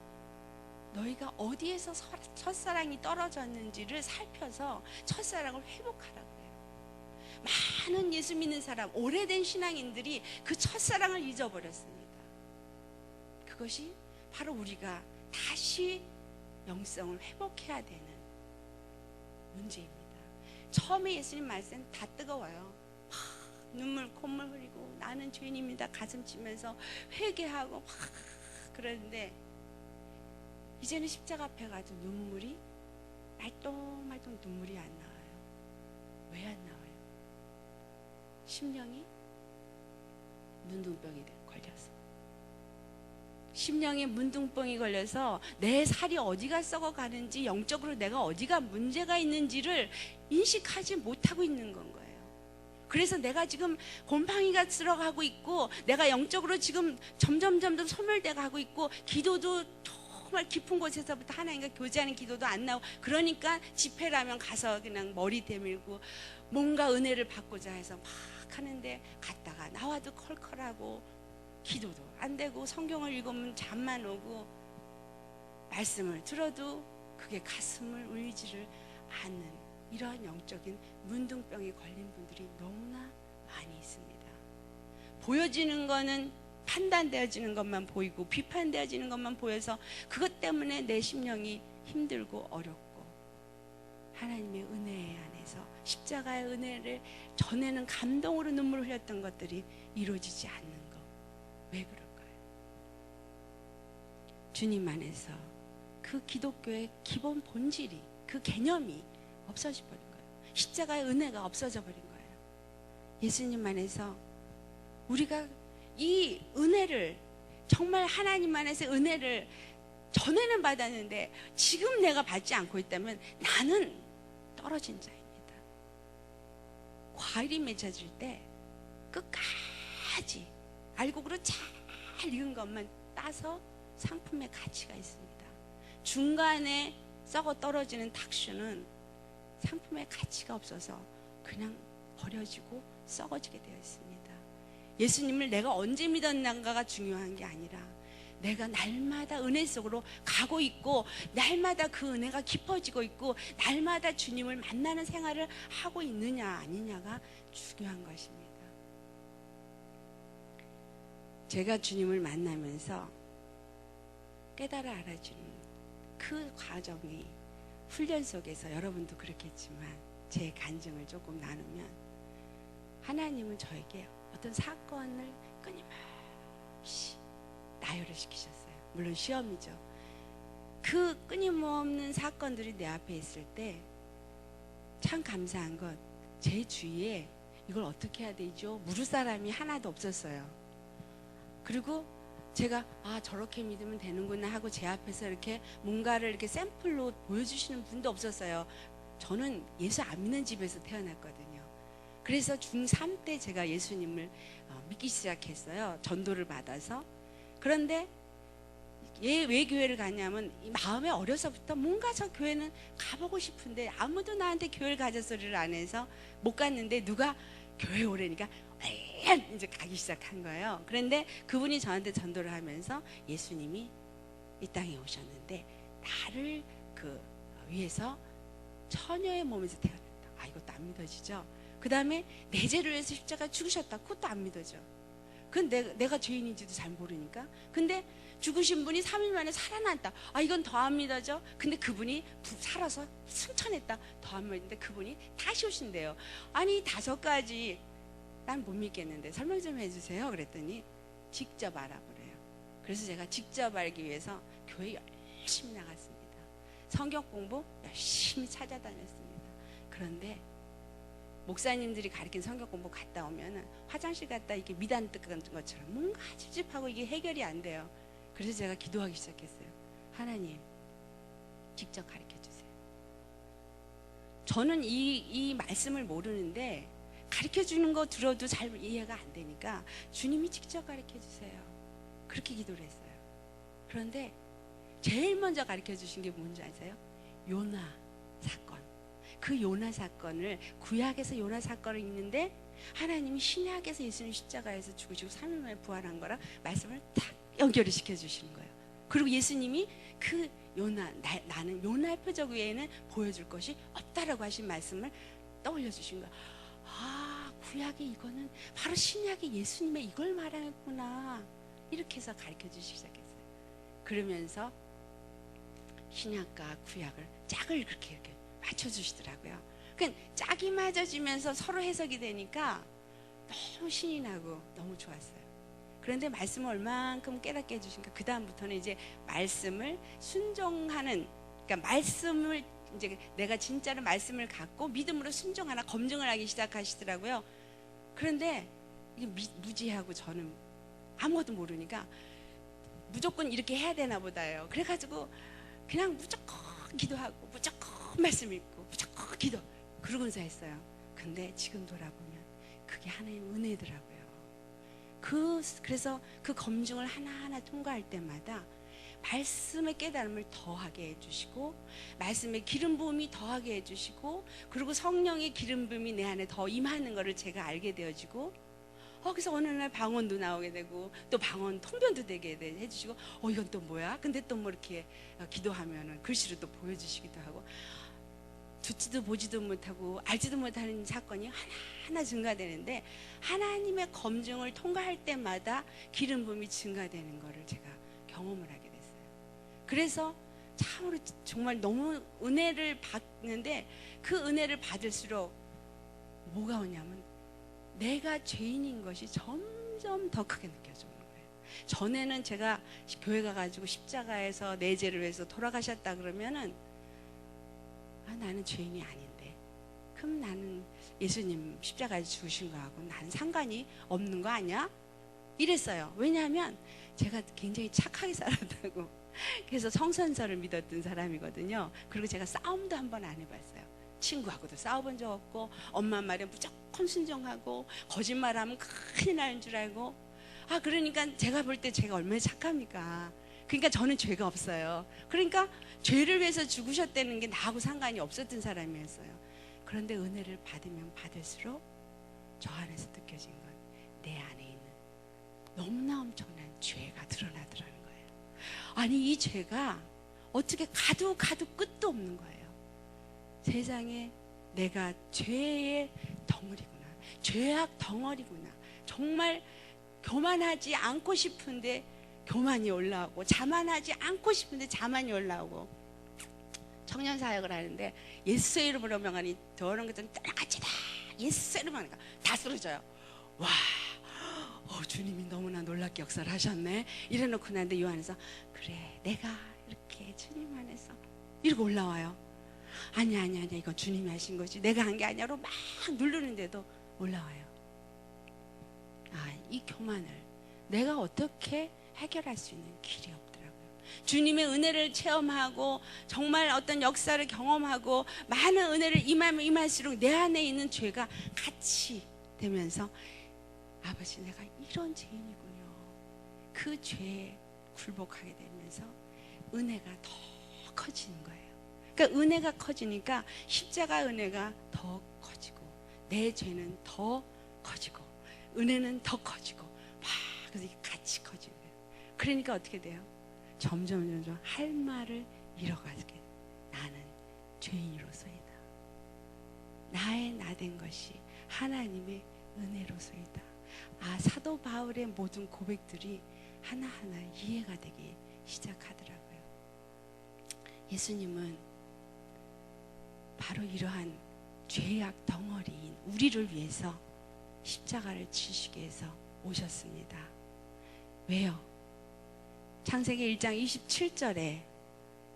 너희가 어디에서 첫사랑이 떨어졌는지를 살펴서 첫사랑을 회복하라고 해요. 많은 예수 믿는 사람, 오래된 신앙인들이 그 첫사랑을 잊어버렸습니다. 그것이 바로 우리가 다시 영성을 회복해야 되는 문제입니다. 처음에 예수님 말씀 다 뜨거워요. 눈물 콧물 흘리고 나는 죄인입니다 가슴 치면서 회개하고 그러는데 이제는 십자가 앞에 가도 눈물이 말똥말똥 눈물이 안 나와요. 왜 안 나와요? 심령이 문둥병이 걸려서, 심령에 문둥병이 걸려서 내 살이 어디가 썩어가는지, 영적으로 내가 어디가 문제가 있는지를 인식하지 못하고 있는 건 거예요. 그래서 내가 지금 곰팡이가 들어가고 있고 내가 영적으로 지금 점점 소멸돼 가고 있고, 기도도 정말 깊은 곳에서부터 하나님과 교제하는 기도도 안 나오고, 그러니까 집회라면 가서 그냥 머리 대밀고 뭔가 은혜를 받고자 해서 막 하는데 갔다가 나와도 컬컬하고 기도도 안 되고 성경을 읽으면 잠만 오고 말씀을 들어도 그게 가슴을 울리지를 않는 이러한 영적인 문둥병에 걸린 분들이 너무나 많이 있습니다. 보여지는 거는 판단되어지는 것만 보이고 비판되어지는 것만 보여서 그것 때문에 내 심령이 힘들고 어렵고, 하나님의 은혜 안에서 십자가의 은혜를 전에는 감동으로 눈물을 흘렸던 것들이 이루어지지 않는 것, 왜 그럴까요? 주님 안에서 그 기독교의 기본 본질이, 그 개념이 없어져 버린 거예요. 십자가의 은혜가 없어져 버린 거예요. 예수님 안에서 우리가 이 은혜를, 정말 하나님 안에서 은혜를 전에는 받았는데 지금 내가 받지 않고 있다면 나는 떨어진 자입니다. 과일이 맺혀질 때 끝까지 알곡으로 잘 익은 것만 따서 상품의 가치가 있습니다. 중간에 썩어 떨어지는 탁슈는 상품의 가치가 없어서 그냥 버려지고 썩어지게 되어 있습니다. 예수님을 내가 언제 믿었는가가 중요한 게 아니라 내가 날마다 은혜 속으로 가고 있고 날마다 그 은혜가 깊어지고 있고 날마다 주님을 만나는 생활을 하고 있느냐 아니냐가 중요한 것입니다. 제가 주님을 만나면서 깨달아 알아주는 그 과정이 훈련 속에서 여러분도 그렇겠지만 제 간증을 조금 나누면 하나님은 저에게 어떤 사건을 끊임없이 나열을 시키셨어요. 물론 시험이죠. 그 끊임없는 사건들이 내 앞에 있을 때 참 감사한 것, 제 주위에 이걸 어떻게 해야 되죠? 물을 사람이 하나도 없었어요. 그리고 제가 저렇게 믿으면 되는구나 하고 제 앞에서 이렇게 뭔가를 이렇게 샘플로 보여주시는 분도 없었어요. 저는 예수 안 믿는 집에서 태어났거든요. 그래서 중3 때 제가 예수님을 믿기 시작했어요. 전도를 받아서. 그런데 왜 교회를 가냐면 이 마음에 어려서부터 뭔가 저 교회는 가보고 싶은데 아무도 나한테 교회를 가자 소리를 안 해서 못 갔는데 누가 교회 오래니까 이제 가기 시작한 거예요. 그런데 그분이 저한테 전도를 하면서 예수님이 이 땅에 오셨는데 나를 위해서 처녀의 몸에서 태어났다. 이것도 안 믿어지죠. 그 다음에 내 죄를 위해서 십자가 죽으셨다. 그것도 안 믿어져. 그건 내가 죄인인지도 잘 모르니까. 근데 죽으신 분이 3일 만에 살아났다. 이건 더 안 믿어져. 근데 그분이 살아서 승천했다. 더 안 믿는데 그분이 다시 오신대요. 아니 5가지 난 못 믿겠는데 설명 좀 해주세요. 그랬더니 직접 알아보래요. 그래서 제가 직접 알기 위해서 교회 열심히 나갔습니다. 성경 공부 열심히 찾아다녔습니다. 그런데 목사님들이 가르친 성경 공부 갔다 오면 화장실 갔다 이게 미단 뜯은 것처럼 뭔가 찝찝하고 이게 해결이 안 돼요. 그래서 제가 기도하기 시작했어요. 하나님 직접 가르쳐 주세요. 저는 이 말씀을 모르는데 가르쳐 주는 거 들어도 잘 이해가 안 되니까 주님이 직접 가르쳐 주세요. 그렇게 기도를 했어요. 그런데 제일 먼저 가르쳐 주신 게 뭔지 아세요? 요나 사건. 그 요나 사건을 구약에서 요나 사건을 읽는데 하나님이 신약에서 예수님 십자가에서 죽으시고 3일 만에 부활한 거랑 말씀을 딱 연결을 시켜주시는 거예요. 그리고 예수님이 그 요나 나는 요나의 표적 외에는 보여줄 것이 없다라고 하신 말씀을 떠올려 주신 거예요. 구약의 이거는 바로 신약의 예수님의 이걸 말하겠구나. 이렇게 해서 가르쳐 주시기 시작했어요. 그러면서 신약과 구약을 짝을 그렇게 이렇게 맞춰주시더라고요. 그러니까 짝이 맞아지면서 서로 해석이 되니까 너무 신이 나고 너무 좋았어요. 그런데 말씀을 얼만큼 깨닫게 해주신가. 그 다음부터는 이제 말씀을 순종하는, 그러니까 말씀을 이제 내가 진짜로 말씀을 갖고 믿음으로 순종하나 검증을 하기 시작하시더라고요. 그런데 이게 무지하고 저는 아무것도 모르니까 무조건 이렇게 해야 되나 보다요. 그래가지고 그냥 무조건 기도하고 무조건 말씀 읽고 무조건 기도 그러고서 했어요. 근데 지금 돌아보면 그게 하나의 은혜더라고요. 그래서 그 검증을 하나하나 통과할 때마다 말씀의 깨달음을 더하게 해주시고 말씀의 기름 부음이 더하게 해주시고 그리고 성령의 기름 부음이 내 안에 더 임하는 것을 제가 알게 되어지고 그래서 어느 날 방언도 나오게 되고 또 방언 통변도 되게 해주시고 이건 또 뭐야? 근데 또 뭐 이렇게 기도하면은 글씨로 또 보여주시기도 하고 듣지도 보지도 못하고 알지도 못하는 사건이 하나하나 증가되는데 하나님의 검증을 통과할 때마다 기름 부음이 증가되는 것을 제가 경험을 하게 됐어요. 그래서 참으로 정말 너무 은혜를 받는데 그 은혜를 받을수록 뭐가 오냐면 내가 죄인인 것이 점점 더 크게 느껴져 오는 거예요. 전에는 제가 교회 가가지고 십자가에서 내 죄를 위해서 돌아가셨다 그러면은 나는 죄인이 아닌데 그럼 나는 예수님 십자가에 죽으신 거하고 나는 상관이 없는 거 아니야? 이랬어요. 왜냐하면 제가 굉장히 착하게 살았다고 그래서 성선설을 믿었던 사람이거든요. 그리고 제가 싸움도 한 번 안 해봤어요. 친구하고도 싸워본 적 없고 엄마 말에 무조건 순종하고 거짓말하면 큰일 나는 줄 알고 그러니까 제가 볼 때 제가 얼마나 착합니까? 그러니까 저는 죄가 없어요. 그러니까 죄를 위해서 죽으셨다는 게 나하고 상관이 없었던 사람이었어요. 그런데 은혜를 받으면 받을수록 저 안에서 느껴진 건 내 안에 있는 너무나 엄청난 죄가 드러나더라는 거예요. 아니, 이 죄가 어떻게 가도 끝도 없는 거예요. 세상에 내가 죄의 덩어리구나, 죄악 덩어리구나. 정말 교만하지 않고 싶은데 교만이 올라오고, 자만하지 않고 싶은데 자만이 올라오고. 청년 사역을 하는데 예수의 이름으로 명하니 더러운 것들은 똑같이 다 예수의 이름으로 하니까 다 쓰러져요. 와, 주님이 너무나 놀랍게 역사를 하셨네. 이래놓고 나는데 요한에서 그래, 내가 이렇게 주님 안에서 이러고 올라와요. 아니야, 이건 주님이 하신 거지, 내가 한 게 아니야로 막 누르는데도 올라와요. 이 교만을 내가 어떻게 해결할 수 있는 길이 없더라고요. 주님의 은혜를 체험하고 정말 어떤 역사를 경험하고 많은 은혜를 임하면 임할수록 내 안에 있는 죄가 같이 되면서 아버지, 내가 이런 죄인이군요. 그 죄에 굴복하게 되면서 은혜가 더 커지는 거예요. 그러니까 은혜가 커지니까 십자가 은혜가 더 커지고, 내 죄는 더 커지고, 은혜는 더 커지고, 막 그래서 이게 같이 커지는 거예요. 그러니까 어떻게 돼요? 점점 할 말을 잃어가게. 나는 죄인으로서이다. 나의 나된 것이 하나님의 은혜로서이다. 사도 바울의 모든 고백들이 하나하나 이해가 되기 시작하더라고요. 예수님은 바로 이러한 죄악 덩어리인 우리를 위해서 십자가를 지시기 위해서 오셨습니다. 왜요? 창세기 1장 27절에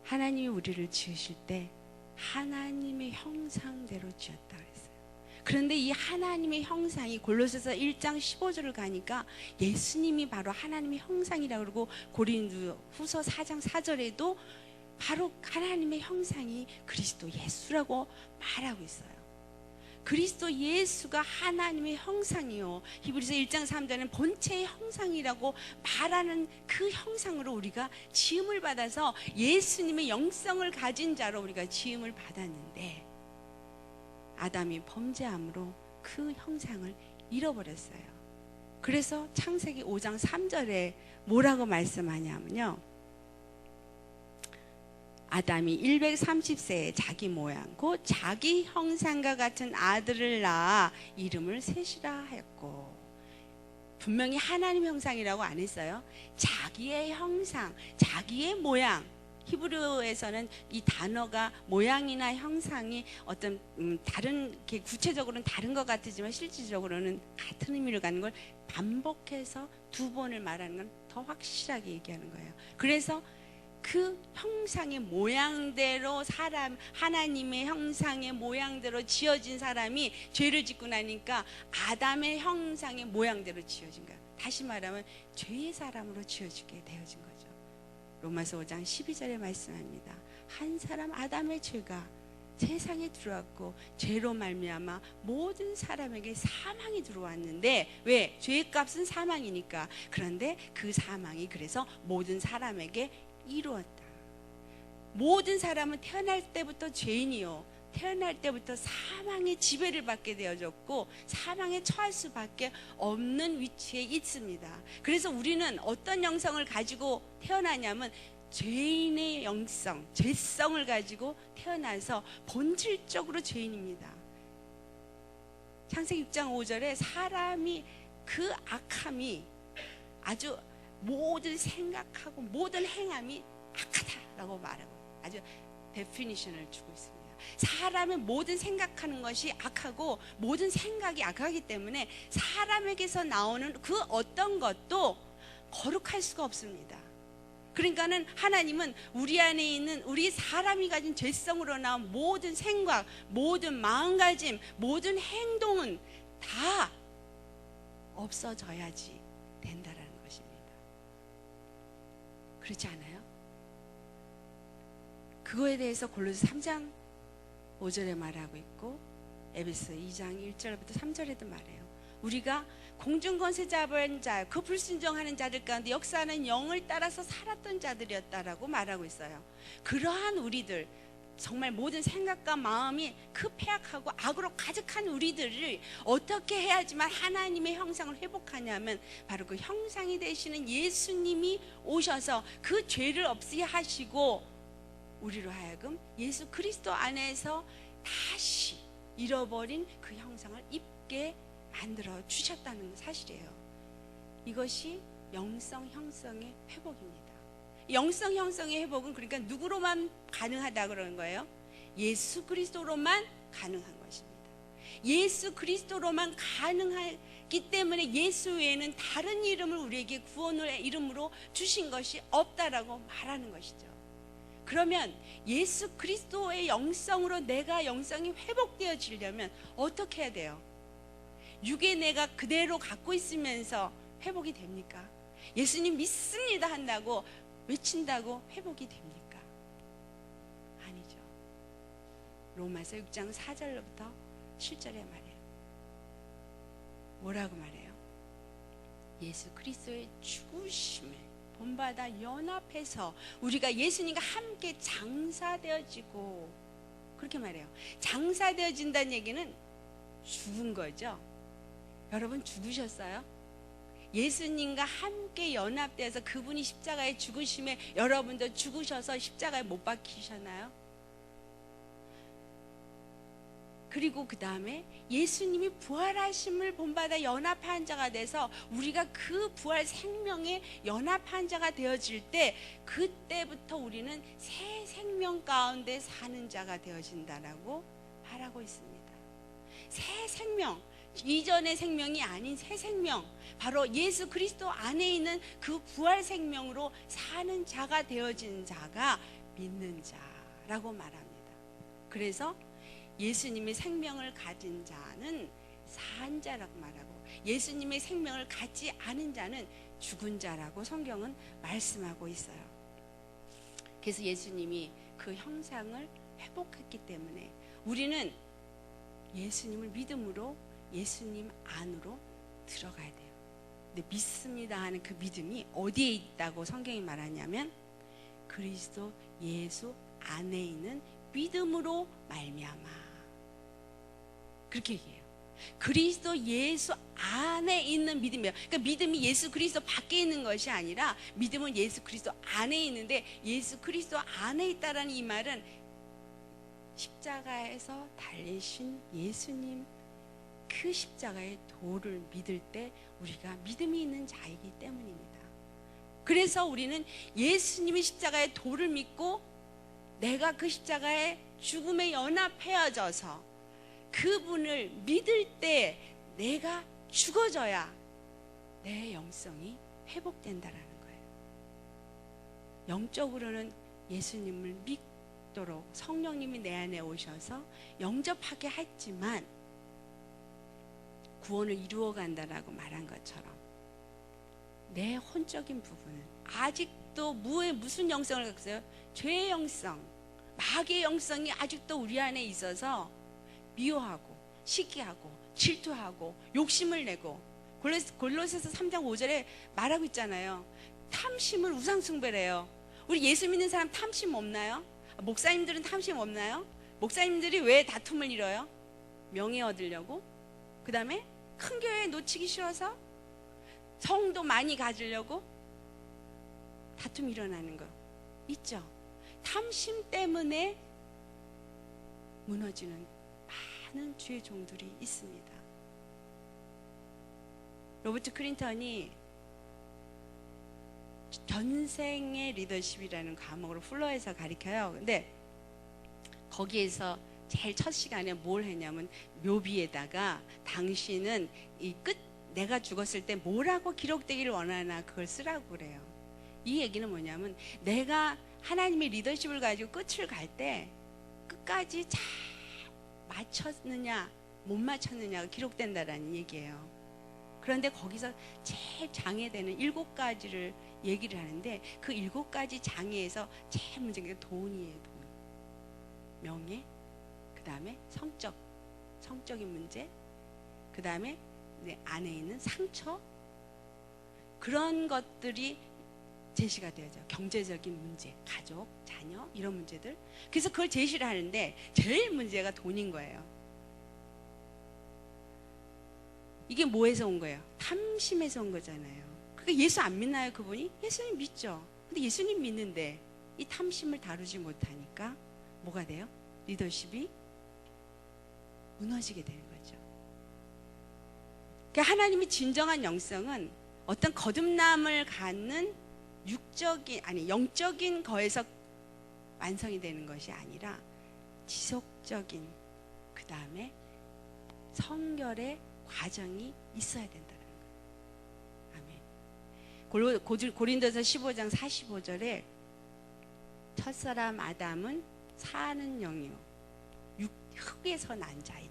하나님이 우리를 지으실 때 하나님의 형상대로 지었다 그랬어요. 그런데 이 하나님의 형상이 골로새서 1장 15절을 가니까 예수님이 바로 하나님의 형상이라고 그러고, 고린도후서 4장 4절에도 바로 하나님의 형상이 그리스도 예수라고 말하고 있어요. 그리스도 예수가 하나님의 형상이요, 히브리서 1장 3절에는 본체의 형상이라고 말하는 그 형상으로 우리가 지음을 받아서 예수님의 영성을 가진 자로 우리가 지음을 받았는데, 아담이 범죄함으로 그 형상을 잃어버렸어요. 그래서 창세기 5장 3절에 뭐라고 말씀하냐면요, 아담이 130세에 자기 모양 곧 자기 형상과 같은 아들을 낳아 이름을 셋이라 하였고, 분명히 하나님 형상이라고 안 했어요. 자기의 형상, 자기의 모양. 히브리어에서는 이 단어가 모양이나 형상이 어떤 다른, 구체적으로는 다른 것 같지만 실질적으로는 같은 의미를 갖는 걸 반복해서 두 번을 말하는 건 더 확실하게 얘기하는 거예요. 그래서 그 형상의 모양대로 하나님의 형상의 모양대로 지어진 사람이 죄를 짓고 나니까 아담의 형상의 모양대로 지어진 거예요. 다시 말하면 죄의 사람으로 지어지게 되어진 거죠. 로마서 5장 12절에 말씀합니다. 한 사람 아담의 죄가 세상에 들어왔고 죄로 말미암아 모든 사람에게 사망이 들어왔는데, 왜? 죄의 값은 사망이니까. 그런데 그 사망이 그래서 모든 사람에게 이루었다. 모든 사람은 태어날 때부터 죄인이요, 태어날 때부터 사망의 지배를 받게 되어졌고 사망에 처할 수밖에 없는 위치에 있습니다. 그래서 우리는 어떤 영성을 가지고 태어나냐면 죄인의 영성, 죄성을 가지고 태어나서 본질적으로 죄인입니다. 창세기 6장 5절에 사람이 그 악함이 아주 모든 생각하고 모든 행함이 악하다라고 말하고 아주 데피니션을 주고 있습니다. 사람의 모든 생각하는 것이 악하고 모든 생각이 악하기 때문에 사람에게서 나오는 그 어떤 것도 거룩할 수가 없습니다. 그러니까는 하나님은 우리 안에 있는 우리 사람이 가진 죄성으로 나온 모든 생각, 모든 마음가짐, 모든 행동은 다 없어져야지 된다라는 것입니다. 그렇지 않아요? 그거에 대해서 골로새 3장 5절에 말하고 있고 에베소 2장 1절부터 3절에도 말해요. 우리가 공중권세 잡은 자, 그 불순종하는 자들 가운데 역사하는 영을 따라서 살았던 자들이었다라고 말하고 있어요. 그러한 우리들, 정말 모든 생각과 마음이 그 패악하고 악으로 가득한 우리들을 어떻게 해야지만 하나님의 형상을 회복하냐면 바로 그 형상이 되시는 예수님이 오셔서 그 죄를 없이 하시고 우리로 하여금 예수 그리스도 안에서 다시 잃어버린 그 형상을 입게 만들어 주셨다는 사실이에요. 이것이 영성 형성의 회복입니다. 영성 형성의 회복은 그러니까 누구로만 가능하다 그러는 거예요? 예수 그리스도로만 가능한 것입니다. 예수 그리스도로만 가능하기 때문에 예수 외에는 다른 이름을 우리에게 구원의 이름으로 주신 것이 없다라고 말하는 것이죠. 그러면 예수 그리스도의 영성으로 내가 영성이 회복되어지려면 어떻게 해야 돼요? 육의 내가 그대로 갖고 있으면서 회복이 됩니까? 예수님 믿습니다 한다고 외친다고 회복이 됩니까? 아니죠. 로마서 6장 4절부터 7절에 말해요. 뭐라고 말해요? 예수 그리스도의 죽으심을 본받아 연합해서 우리가 예수님과 함께 장사되어지고, 그렇게 말해요. 장사되어진다는 얘기는 죽은 거죠. 여러분 죽으셨어요? 예수님과 함께 연합되어서 그분이 십자가에 죽으심에 여러분도 죽으셔서 십자가에 못 박히셨나요? 그리고 그 다음에 예수님이 부활하심을 본받아 연합한 자가 돼서 우리가 그 부활 생명에 연합한 자가 되어질 때 그때부터 우리는 새 생명 가운데 사는 자가 되어진다라고 말하고 있습니다. 새 생명, 이전의 생명이 아닌 새 생명, 바로 예수 그리스도 안에 있는 그 부활 생명으로 사는 자가 되어진 자가 믿는 자라고 말합니다. 그래서 예수님의 생명을 가진 자는 산 자라고 말하고 예수님의 생명을 갖지 않은 자는 죽은 자라고 성경은 말씀하고 있어요. 그래서 예수님이 그 형상을 회복했기 때문에 우리는 예수님을 믿음으로 예수님 안으로 들어가야 돼요. 근데 믿습니다 하는 그 믿음이 어디에 있다고 성경이 말하냐면 그리스도 예수 안에 있는 믿음으로 말미암아, 그렇게 얘기해요. 그리스도 예수 안에 있는 믿음이에요. 그러니까 믿음이 예수 그리스도 밖에 있는 것이 아니라 믿음은 예수 그리스도 안에 있는데, 예수 그리스도 안에 있다라는 이 말은 십자가에서 달리신 예수님 그 십자가의 도를 믿을 때 우리가 믿음이 있는 자이기 때문입니다. 그래서 우리는 예수님이 십자가의 도를 믿고 내가 그 십자가의 죽음에 연합해져서 그분을 믿을 때 내가 죽어져야 내 영성이 회복된다라는 거예요. 영적으로는 예수님을 믿도록 성령님이 내 안에 오셔서 영접하게 했지만 구원을 이루어 간다라고 말한 것처럼 내 혼적인 부분은 아직도 무슨 영성을 갖고 있어요? 죄의 영성, 마귀의 영성이 아직도 우리 안에 있어서 미워하고 시기하고 질투하고 욕심을 내고, 골로새서 3장 5절에 말하고 있잖아요. 탐심을 우상숭배래요. 우리 예수 믿는 사람 탐심 없나요? 목사님들은 탐심 없나요? 목사님들이 왜 다툼을 이뤄요? 명예 얻으려고? 그 다음에 큰 교회 놓치기 싫어서? 성도 많이 가지려고? 다툼이 일어나는 거 있죠. 탐심 때문에 무너지는 많은 주의 종들이 있습니다. 로버트 클린턴이 전생의 리더십이라는 과목으로 풀러에서 가르쳐요. 근데 거기에서 제일 첫 시간에 뭘 했냐면 묘비에다가 당신은 내가 죽었을 때 뭐라고 기록되기를 원하나 그걸 쓰라고 그래요. 이 얘기는 뭐냐면 내가 하나님의 리더십을 가지고 끝을 갈 때 끝까지 잘 맞췄느냐 못 맞췄느냐가 기록된다라는 얘기예요. 그런데 거기서 제일 장애되는 7가지를 얘기를 하는데 그 7가지 장애에서 제일 문제가 돈이에요. 돈. 명예, 그 다음에 성적인 문제, 그 다음에 내 안에 있는 상처, 그런 것들이 제시가 되어져. 경제적인 문제, 가족, 자녀, 이런 문제들. 그래서 그걸 제시를 하는데 제일 문제가 돈인 거예요. 이게 뭐에서 온 거예요? 탐심에서 온 거잖아요. 그러니까 예수 안 믿나요, 그분이? 예수님 믿죠. 근데 예수님 믿는데 이 탐심을 다루지 못하니까 뭐가 돼요? 리더십이 무너지게 되는 거죠. 그러니까 하나님이 진정한 영성은 어떤 거듭남을 갖는 영적인 거에서 완성이 되는 것이 아니라 지속적인, 그 다음에 성결의 과정이 있어야 된다는 거예요. 아멘. 고린도서 15장 45절에 첫사람 아담은 사는 영이요 흙에서 난 자이.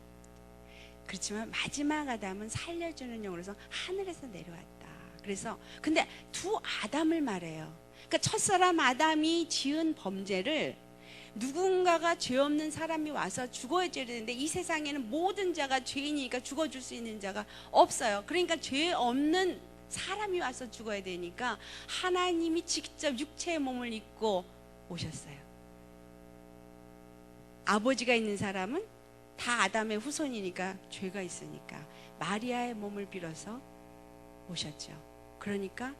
그렇지만 마지막 아담은 살려주는 영으로서 하늘에서 내려왔다. 그래서 근데 두 아담을 말해요. 그러니까 첫사람 아담이 지은 범죄를 누군가가 죄 없는 사람이 와서 죽어야 되는데 이 세상에는 모든 자가 죄인이니까 죽어줄 수 있는 자가 없어요. 그러니까 죄 없는 사람이 와서 죽어야 되니까 하나님이 직접 육체의 몸을 입고 오셨어요. 아버지가 있는 사람은 다 아담의 후손이니까 죄가 있으니까 마리아의 몸을 빌어서 오셨죠. 그러니까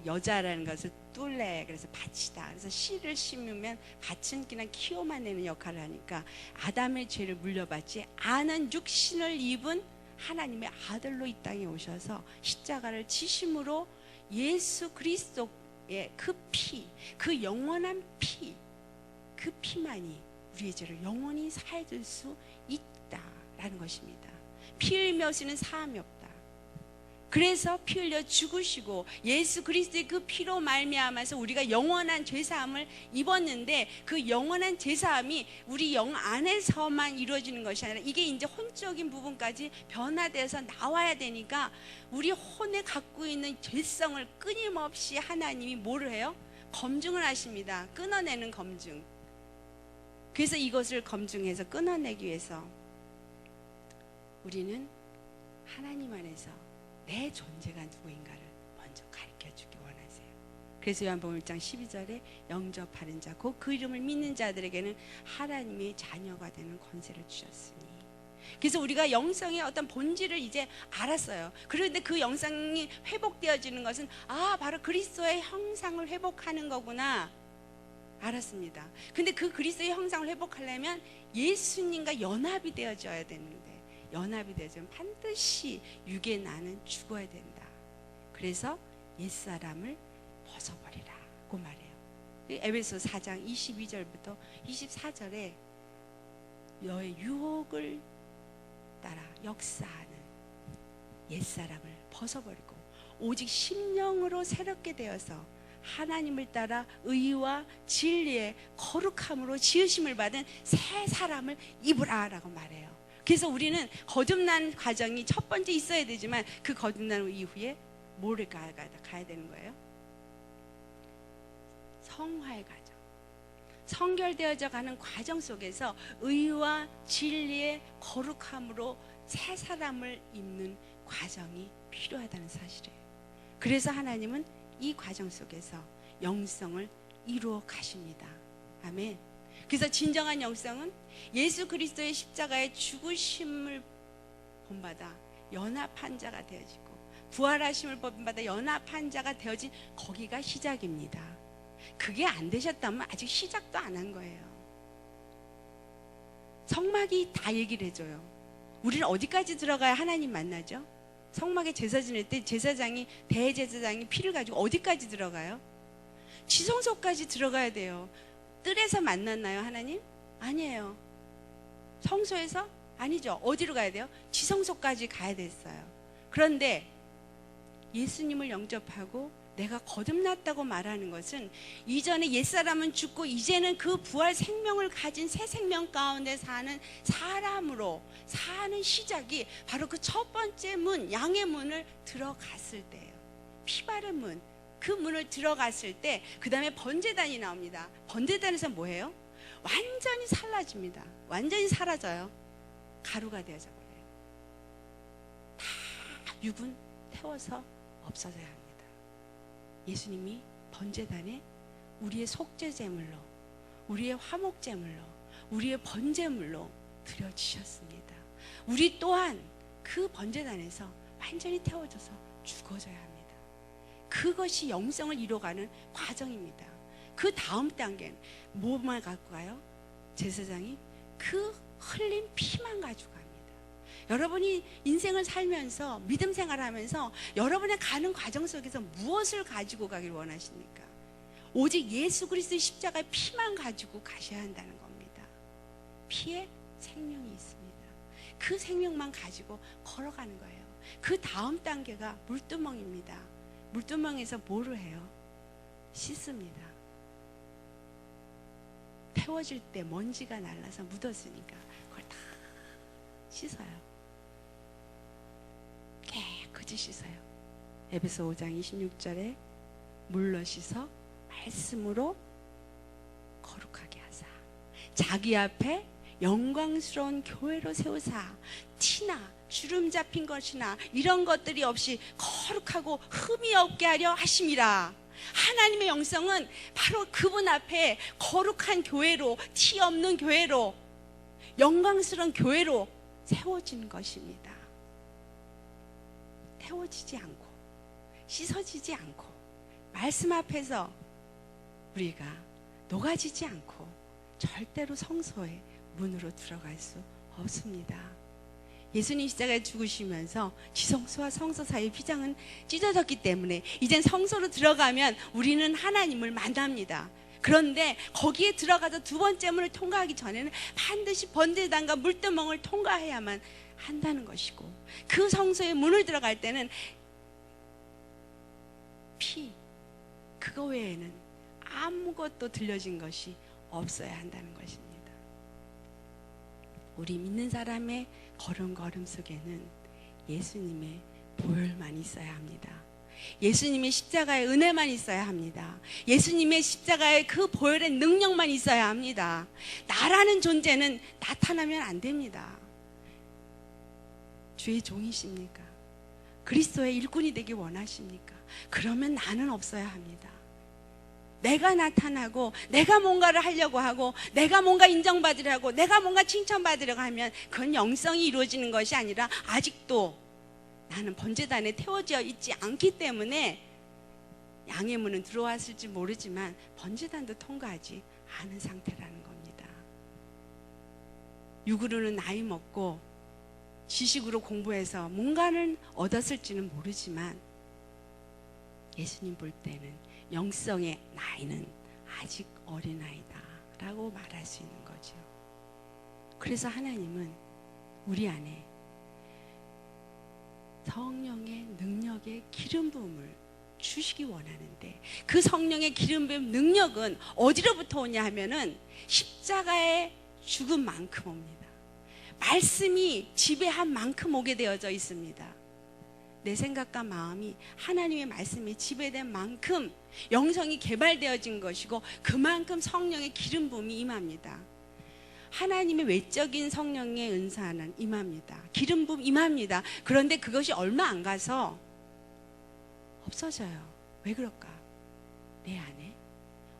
여자라는 것을 뚫레, 그래서 밭이다. 그래서 씨를 심으면 밭은 그냥 키워만 내는 역할을 하니까 아담의 죄를 물려받지 않은 육신을 입은 하나님의 아들로 이 땅에 오셔서 십자가를 지심으로 예수 그리스도의 그 피, 그 영원한 피, 그 피만이 우리의 죄를 영원히 사해줄 수 있다라는 것입니다. 피 흘려 쓰는 사함이 없다. 그래서 피 흘려 죽으시고 예수 그리스도의 그 피로 말미암아서 우리가 영원한 죄사함을 입었는데 그 영원한 죄사함이 우리 영 안에서만 이루어지는 것이 아니라 이게 이제 혼적인 부분까지 변화돼서 나와야 되니까 우리 혼에 갖고 있는 죄성을 끊임없이 하나님이 뭐를 해요? 검증을 하십니다. 끊어내는 검증. 그래서 이것을 검증해서 끊어내기 위해서 우리는 하나님 안에서 내 존재가 누구인가를 먼저 가르쳐주기 원하세요. 그래서 요한복음 1장 12절에 영접하는 자, 곧 그 이름을 믿는 자들에게는 하나님의 자녀가 되는 권세를 주셨으니. 그래서 우리가 영성의 어떤 본질을 이제 알았어요. 그런데 그 영성이 회복되어지는 것은 바로 그리스도의 형상을 회복하는 거구나 알았습니다. 근데 그 그리스도의 형상을 회복하려면 예수님과 연합이 되어져야 되는데 연합이 되어지면 반드시 육의 나는 죽어야 된다. 그래서 옛사람을 벗어버리라고 말해요. 에베소 4장 22절부터 24절에 너의 유혹을 따라 역사하는 옛사람을 벗어버리고 오직 심령으로 새롭게 되어서 하나님을 따라 의와 진리의 거룩함으로 지으심을 받은 새 사람을 입으라라고 말해요. 그래서 우리는 거듭난 과정이 첫 번째 있어야 되지만 그 거듭난 이후에 뭐를 가야 되는 거예요? 성화의 과정. 성결되어져 가는 과정 속에서 의와 진리의 거룩함으로 새 사람을 입는 과정이 필요하다는 사실이에요. 그래서 하나님은 이 과정 속에서 영성을 이루어 가십니다. 아멘. 그래서 진정한 영성은 예수 그리스도의 십자가의 죽으심을 본받아 연합한 자가 되어지고 부활하심을 본받아 연합한 자가 되어진 거기가 시작입니다. 그게 안 되셨다면 아직 시작도 안 한 거예요. 성막이 다 얘기를 해줘요. 우리는 어디까지 들어가야 하나님 만나죠? 성막에 제사 지낼 때 제사장이 대제사장이 피를 가지고 어디까지 들어가요? 지성소까지 들어가야 돼요. 뜰에서 만났나요 하나님? 아니에요. 성소에서? 아니죠. 어디로 가야 돼요? 지성소까지 가야 됐어요. 그런데 예수님을 영접하고 내가 거듭났다고 말하는 것은 이전에 옛사람은 죽고 이제는 그 부활 생명을 가진 새 생명 가운데 사는 사람으로 사는 시작이 바로 그 첫 번째 문, 양의 문을 들어갔을 때예요. 피바른 문, 그 문을 들어갔을 때 그 다음에 번제단이 나옵니다. 번제단에서 뭐예요? 완전히 사라집니다. 완전히 사라져요. 가루가 되어져 버려요. 육은 태워서 없어져야 합니다. 예수님이 번제단에 우리의 속죄제물로, 우리의 화목제물로, 우리의 번제물로 드려지셨습니다. 우리 또한 그 번제단에서 완전히 태워져서 죽어져야 합니다. 그것이 영성을 이뤄가는 과정입니다. 그 다음 단계는 뭐만 갖고 가요? 제사장이 그 흘린 피만 가지고 갑니다. 여러분이 인생을 살면서 믿음 생활하면서 여러분의 가는 과정 속에서 무엇을 가지고 가길 원하십니까? 오직 예수 그리스도의 십자가의 피만 가지고 가셔야 한다는 겁니다. 피에 생명이 있습니다. 그 생명만 가지고 걸어가는 거예요. 그 다음 단계가 물두멍입니다. 물두멍에서 뭐를 해요? 씻습니다. 태워질 때 먼지가 날라서 묻었으니까 그걸 다 씻어요. 깨끗이 씻어요. 에베소 5장 26절에 물로 씻어 말씀으로 거룩하게 하사 자기 앞에 영광스러운 교회로 세우사 티나 주름 잡힌 것이나 이런 것들이 없이 거룩하고 흠이 없게 하려 하심이라. 하나님의 영성은 바로 그분 앞에 거룩한 교회로, 티 없는 교회로, 영광스러운 교회로 세워지는 것입니다. 태워지지 않고 씻어지지 않고 말씀 앞에서 우리가 녹아지지 않고 절대로 성소의 문으로 들어갈 수 없습니다. 예수님 십자가에 죽으시면서 지성소와 성소 사이의 휘장은 찢어졌기 때문에 이젠 성소로 들어가면 우리는 하나님을 만납니다. 그런데 거기에 들어가서 두 번째 문을 통과하기 전에는 반드시 번제단과 물두멍을 통과해야만 한다는 것이고, 그 성소의 문을 들어갈 때는 피, 그거 외에는 아무것도 들려진 것이 없어야 한다는 것입니다. 우리 믿는 사람의 걸음걸음 속에는 예수님의 보혈만 있어야 합니다. 예수님의 십자가의 은혜만 있어야 합니다. 예수님의 십자가의 그 보혈의 능력만 있어야 합니다. 나라는 존재는 나타나면 안 됩니다. 주의 종이십니까? 그리스도의 일꾼이 되기 원하십니까? 그러면 나는 없어야 합니다. 내가 나타나고 내가 뭔가를 하려고 하고 내가 뭔가 인정받으려고 내가 뭔가 칭찬받으려고 하면 그건 영성이 이루어지는 것이 아니라 아직도 나는 번제단에 태워져 있지 않기 때문에 양의 문은 들어왔을지 모르지만 번제단도 통과하지 않은 상태라는 겁니다. 육으로는 나이 먹고 지식으로 공부해서 뭔가는 얻었을지는 모르지만 예수님 볼 때는 영성의 나이는 아직 어린아이다 라고 말할 수 있는 거죠. 그래서 하나님은 우리 안에 성령의 능력의 기름 부음을 주시기 원하는데, 그 성령의 기름 부음 능력은 어디로부터 오냐 하면은 십자가의 죽음만큼 옵니다. 말씀이 지배한 만큼 오게 되어져 있습니다. 내 생각과 마음이 하나님의 말씀에 지배된 만큼 영성이 개발되어진 것이고, 그만큼 성령의 기름 부음이 임합니다. 하나님의 외적인 성령의 은사는 임합니다. 기름 부음 임합니다. 그런데 그것이 얼마 안 가서 없어져요. 왜 그럴까? 내 안에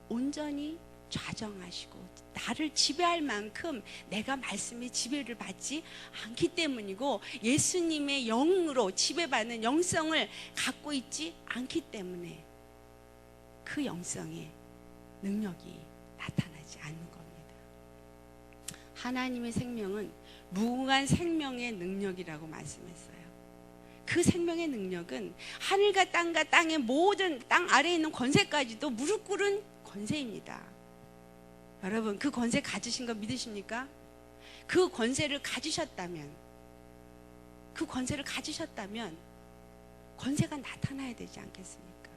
온전히 좌정하시고 나를 지배할 만큼 내가 말씀의 지배를 받지 않기 때문이고, 예수님의 영으로 지배받는 영성을 갖고 있지 않기 때문에 그 영성의 능력이 나타나지 않는 겁니다. 하나님의 생명은 무궁한 생명의 능력이라고 말씀했어요. 그 생명의 능력은 하늘과 땅의 모든 땅 아래에 있는 권세까지도 무릎 꿇은 권세입니다. 여러분, 그 권세 가지신 거 믿으십니까? 그 권세를 가지셨다면 권세가 나타나야 되지 않겠습니까?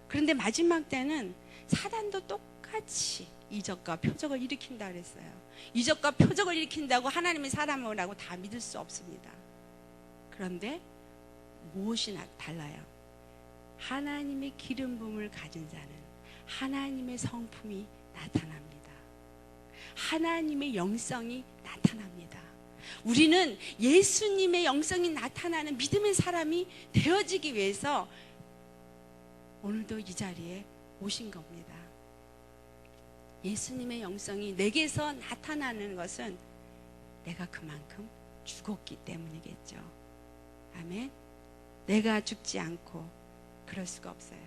그런데 마지막 때는 사단도 똑같이 이적과 표적을 일으킨다 그랬어요. 이적과 표적을 일으킨다고 하나님의 사람을 하고 다 믿을 수 없습니다. 그런데 무엇이 달라요? 하나님의 기름 부음을 가진 자는 하나님의 성품이 나타납니다. 하나님의 영성이 나타납니다. 우리는 예수님의 영성이 나타나는 믿음의 사람이 되어지기 위해서 오늘도 이 자리에 오신 겁니다. 예수님의 영성이 내게서 나타나는 것은 내가 그만큼 죽었기 때문이겠죠. 아멘. 내가 죽지 않고 그럴 수가 없어요.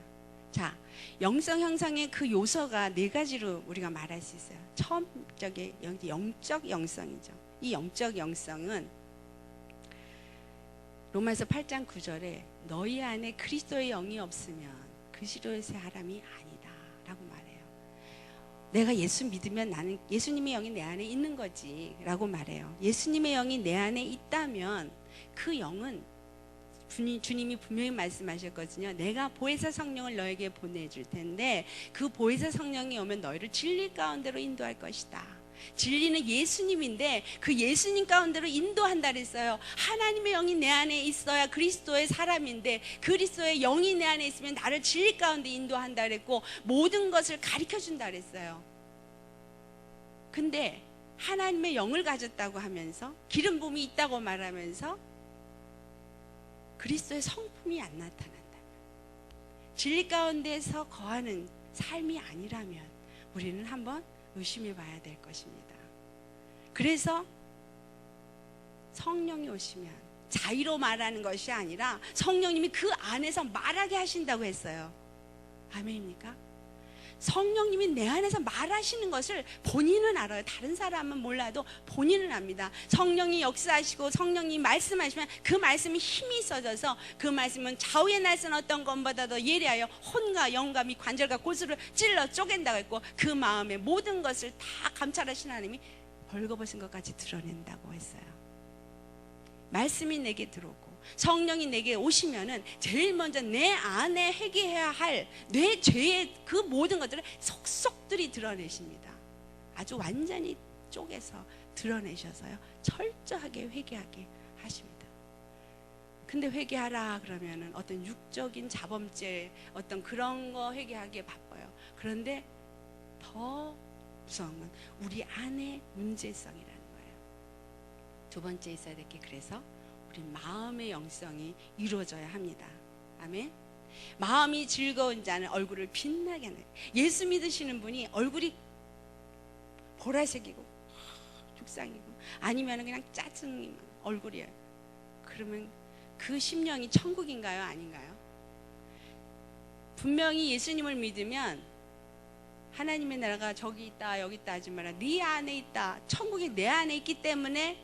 자, 영성 형성의 그 요소가 네 가지로 우리가 말할 수 있어요. 처음 저게 영적 영성이죠. 이 영적 영성은 로마서 8장 9절에 너희 안에 그리스도의 영이 없으면 그리스도의 사람이 아니다 라고 말해요. 내가 예수 믿으면 나는 예수님의 영이 내 안에 있는 거지 라고 말해요. 예수님의 영이 내 안에 있다면 그 영은 주님이 분명히 말씀하셨거든요. 내가 보혜사 성령을 너에게 보내줄 텐데 그 보혜사 성령이 오면 너희를 진리 가운데로 인도할 것이다. 진리는 예수님인데 그 예수님 가운데로 인도한다 그랬어요. 하나님의 영이 내 안에 있어야 그리스도의 사람인데 그리스도의 영이 내 안에 있으면 나를 진리 가운데 인도한다 그랬고 모든 것을 가르쳐준다 그랬어요. 근데 하나님의 영을 가졌다고 하면서 기름 부음이 있다고 말하면서 그리스도의 성품이 안 나타난다면, 진리 가운데서 거하는 삶이 아니라면 우리는 한번 의심해 봐야 될 것입니다. 그래서 성령이 오시면 자의로 말하는 것이 아니라 성령님이 그 안에서 말하게 하신다고 했어요. 아멘입니까? 성령님이 내 안에서 말하시는 것을 본인은 알아요. 다른 사람은 몰라도 본인은 압니다. 성령이 역사하시고 성령이 말씀하시면 그 말씀이 힘이 있어져서 그 말씀은 좌우의 날선 어떤 것보다도 예리하여 혼과 영감이 관절과 골수를 찔러 쪼갠다고 했고 그 마음의 모든 것을 다 감찰하신 하나님이 벌거벗은 것까지 드러낸다고 했어요. 말씀이 내게 들어오고 성령이 내게 오시면은 제일 먼저 내 안에 회개해야 할 내 죄의 그 모든 것들을 속속들이 드러내십니다. 아주 완전히 쪼개서 드러내셔서요 철저하게 회개하게 하십니다. 근데 회개하라 그러면은 어떤 육적인 자범죄 어떤 그런 거 회개하기에 바빠요. 그런데 더 무서운 건 우리 안에 문제성이라는 거예요. 두 번째 있어야 될 게 그래서 우리 마음의 영성이 이루어져야 합니다. 아멘. 마음이 즐거운 자는 얼굴을 빛나게 하는. 예수 믿으시는 분이 얼굴이 보라색이고 죽상이고 아니면 그냥 짜증이 얼굴이에요. 그러면 그 심령이 천국인가요? 아닌가요? 분명히 예수님을 믿으면 하나님의 나라가 저기 있다 여기 있다 하지 마라. 네 안에 있다. 천국이 내 안에 있기 때문에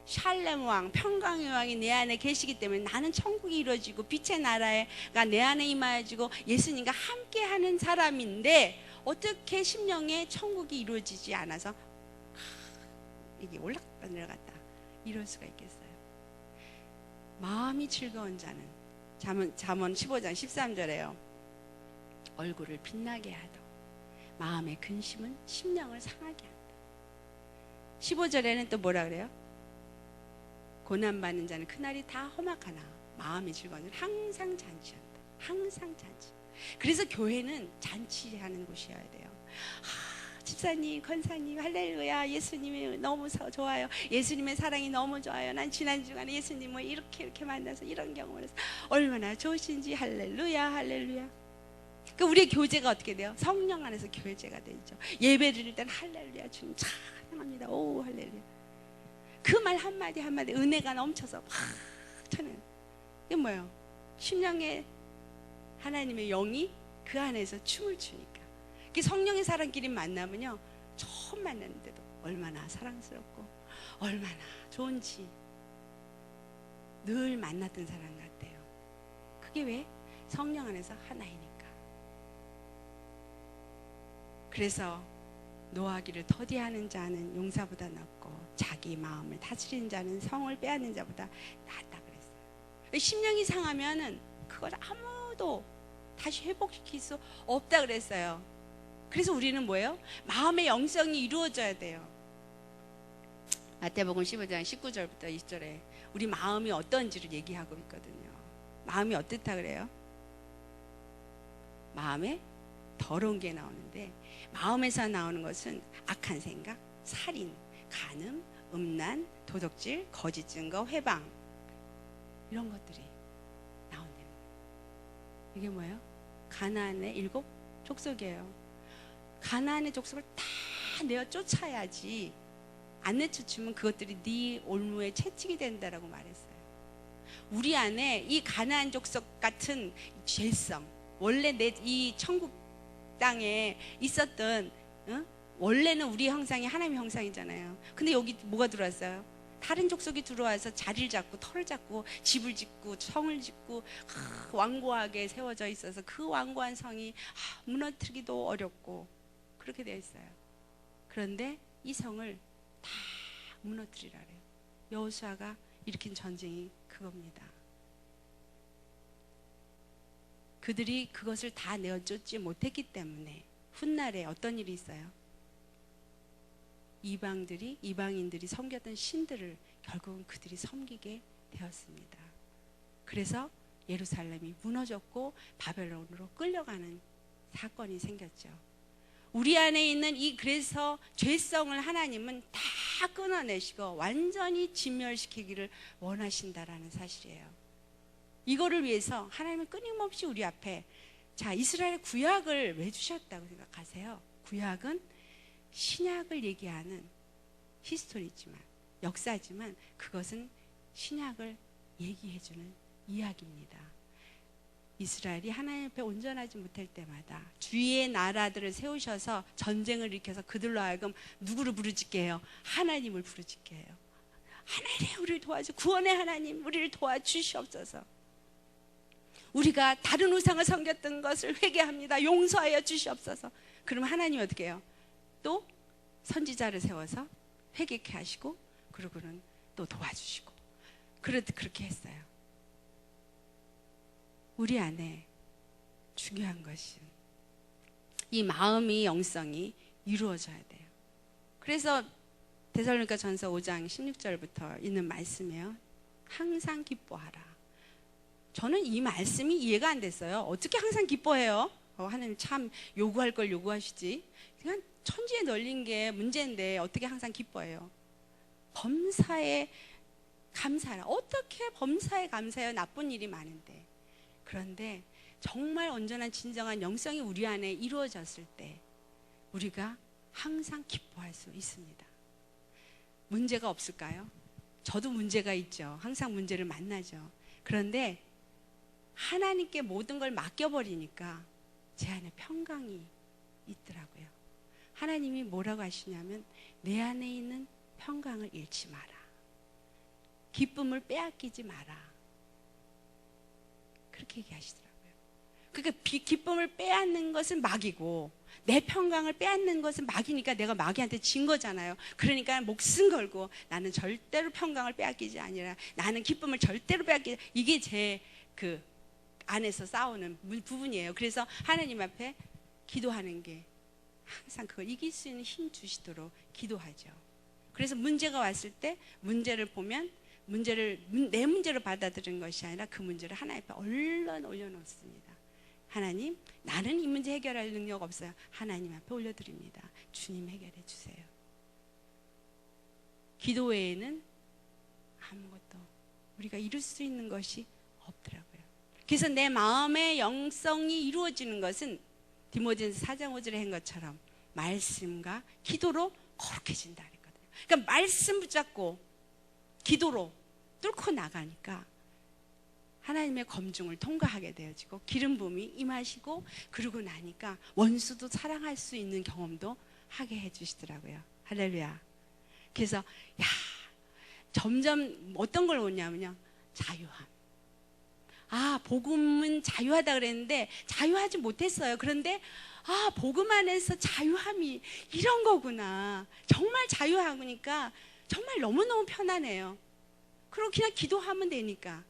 샬렘 왕, 평강의 왕이 내 안에 계시기 때문에 나는 천국이 이루어지고 빛의 나라가 내 안에 임하여지고 예수님과 함께하는 사람인데 어떻게 심령에 천국이 이루어지지 않아서 이게 올랐다 내려갔다 이럴 수가 있겠어요? 마음이 즐거운 자는 잠언 15장 13절에요. 얼굴을 빛나게 하도 마음의 근심은 심령을 상하게 한다. 15절에는 또 뭐라 그래요? 고난받는 자는 그날이 다 험악하나 마음이 즐거운 자는 항상 잔치한다. 항상 잔치. 그래서 교회는 잔치하는 곳이어야 돼요. 집사님, 권사님, 할렐루야, 예수님이 너무 좋아요. 예수님의 사랑이 너무 좋아요. 난 지난 주간에 예수님을 이렇게 만나서 이런 경험을 해서 얼마나 좋으신지 할렐루야, 할렐루야. 그 우리의 교제가 어떻게 돼요? 성령 안에서 교제가 되죠. 예배 드릴 땐 할렐루야, 주님 찬양합니다. 오, 할렐루야. 그 말 한마디 한마디 은혜가 넘쳐서 막 차는. 이게 뭐예요? 심령의 하나님의 영이 그 안에서 춤을 추니까. 성령의 사람끼리 만나면요 처음 만났는데도 얼마나 사랑스럽고 얼마나 좋은지 늘 만났던 사람 같아요. 그게 왜? 성령 안에서 하나이니까. 그래서 노하기를 더디하는 자는 용사보다 낫고 자기 마음을 다스리는 자는 성을 빼앗는 자보다 낫다 그랬어요. 심령이 상하면은 그걸 아무도 다시 회복시킬 수 없다 그랬어요. 그래서 우리는 뭐예요? 마음의 영성이 이루어져야 돼요. 마태복음 15장 19절부터 20절에 우리 마음이 어떤지를 얘기하고 있거든요. 마음이 어떻다 그래요? 마음에 더러운 게 나오는데 마음에서 나오는 것은 악한 생각, 살인, 간음, 음란, 도적질, 거짓 증거, 회방 이런 것들이 나온다는 거예요. 이게 뭐예요? 가나안의 7 족속이에요. 가나안의 족속을 다 내어 쫓아야지 안 내쫓으면 그것들이 네 올무에 채찍이 된다라고 말했어요. 우리 안에 이 가나안 족속 같은 죄성, 원래 내 이 천국 땅에 있었던 원래는 우리 형상이 하나님의 형상이잖아요. 근데 여기 뭐가 들어왔어요? 다른 족속이 들어와서 자리를 잡고 터를 잡고 집을 짓고 성을 짓고 완고하게 세워져 있어서 그 완고한 성이 무너뜨리기도 어렵고 그렇게 되어 있어요. 그런데 이 성을 다 무너뜨리라 그래요. 여호수아가 일으킨 전쟁이 그겁니다. 그들이 그것을 다 내어쫓지 못했기 때문에 훗날에 어떤 일이 있어요? 이방인들이 섬겼던 신들을 결국은 그들이 섬기게 되었습니다. 그래서 예루살렘이 무너졌고 바벨론으로 끌려가는 사건이 생겼죠. 우리 안에 있는 그래서 죄성을 하나님은 다 끊어내시고 완전히 진멸시키기를 원하신다라는 사실이에요. 이거를 위해서 하나님은 끊임없이 우리 앞에 이스라엘 구약을 왜 주셨다고 생각하세요? 구약은 신약을 얘기하는 히스토리지만 역사지만 그것은 신약을 얘기해주는 이야기입니다. 이스라엘이 하나님 앞에 온전하지 못할 때마다 주위의 나라들을 세우셔서 전쟁을 일으켜서 그들로 하여금 누구를 부르짖게 해요? 하나님을 부르짖게 해요. 하나님 우리를 도와주 구원의 하나님 우리를 도와주시옵소서. 우리가 다른 우상을 섬겼던 것을 회개합니다. 용서하여 주시옵소서. 그러면 하나님이 어떻게 해요? 또 선지자를 세워서 회개케 하시고 그러고는 또 도와주시고 그렇게 했어요. 우리 안에 중요한 것은 이 마음의 영성이 이루어져야 돼요. 그래서 데살로니가 전서 5장 16절부터 있는 말씀이에요. 항상 기뻐하라. 저는 이 말씀이 이해가 안 됐어요. 어떻게 항상 기뻐해요? 하나님 참 요구할 걸 요구하시지. 그냥 천지에 널린 게 문제인데 어떻게 항상 기뻐해요? 범사에 감사하라. 어떻게 범사에 감사해요? 나쁜 일이 많은데. 그런데 정말 온전한 진정한 영성이 우리 안에 이루어졌을 때 우리가 항상 기뻐할 수 있습니다. 문제가 없을까요? 저도 문제가 있죠. 항상 문제를 만나죠. 그런데 하나님께 모든 걸 맡겨버리니까 제 안에 평강이 있더라고요. 하나님이 뭐라고 하시냐면 내 안에 있는 평강을 잃지 마라. 기쁨을 빼앗기지 마라. 그렇게 얘기하시더라고요. 그러니까 기쁨을 빼앗는 것은 마귀고 내 평강을 빼앗는 것은 마귀니까 내가 마귀한테 진 거잖아요. 그러니까 목숨 걸고 나는 절대로 평강을 빼앗기지 아니라 나는 기쁨을 절대로 빼앗기지. 이게 제 안에서 싸우는 부분이에요. 그래서 하나님 앞에 기도하는 게 항상 그걸 이길 수 있는 힘 주시도록 기도하죠. 그래서 문제가 왔을 때 문제를 보면 내 문제로 받아들이는 것이 아니라 그 문제를 하나님 앞에 얼른 올려놓습니다. 하나님, 나는 이 문제 해결할 능력 없어요. 하나님 앞에 올려드립니다. 주님 해결해 주세요. 기도 외에는 아무것도 우리가 이룰 수 있는 것이 없더라고요. 그래서 내 마음의 영성이 이루어지는 것은 디모데전서 4장 5절에 한 것처럼 말씀과 기도로 거룩해진다 그랬거든요. 그러니까 말씀 붙잡고 기도로 뚫고 나가니까 하나님의 검증을 통과하게 되어지고 기름 부음이 임하시고 그러고 나니까 원수도 사랑할 수 있는 경험도 하게 해주시더라고요. 할렐루야. 그래서 점점 어떤 걸 오냐면요, 자유함. 복음은 자유하다 그랬는데 자유하지 못했어요. 그런데 복음 안에서 자유함이 이런 거구나. 정말 자유하니까 정말 너무너무 편하네요. 그리고 그냥 기도하면 되니까.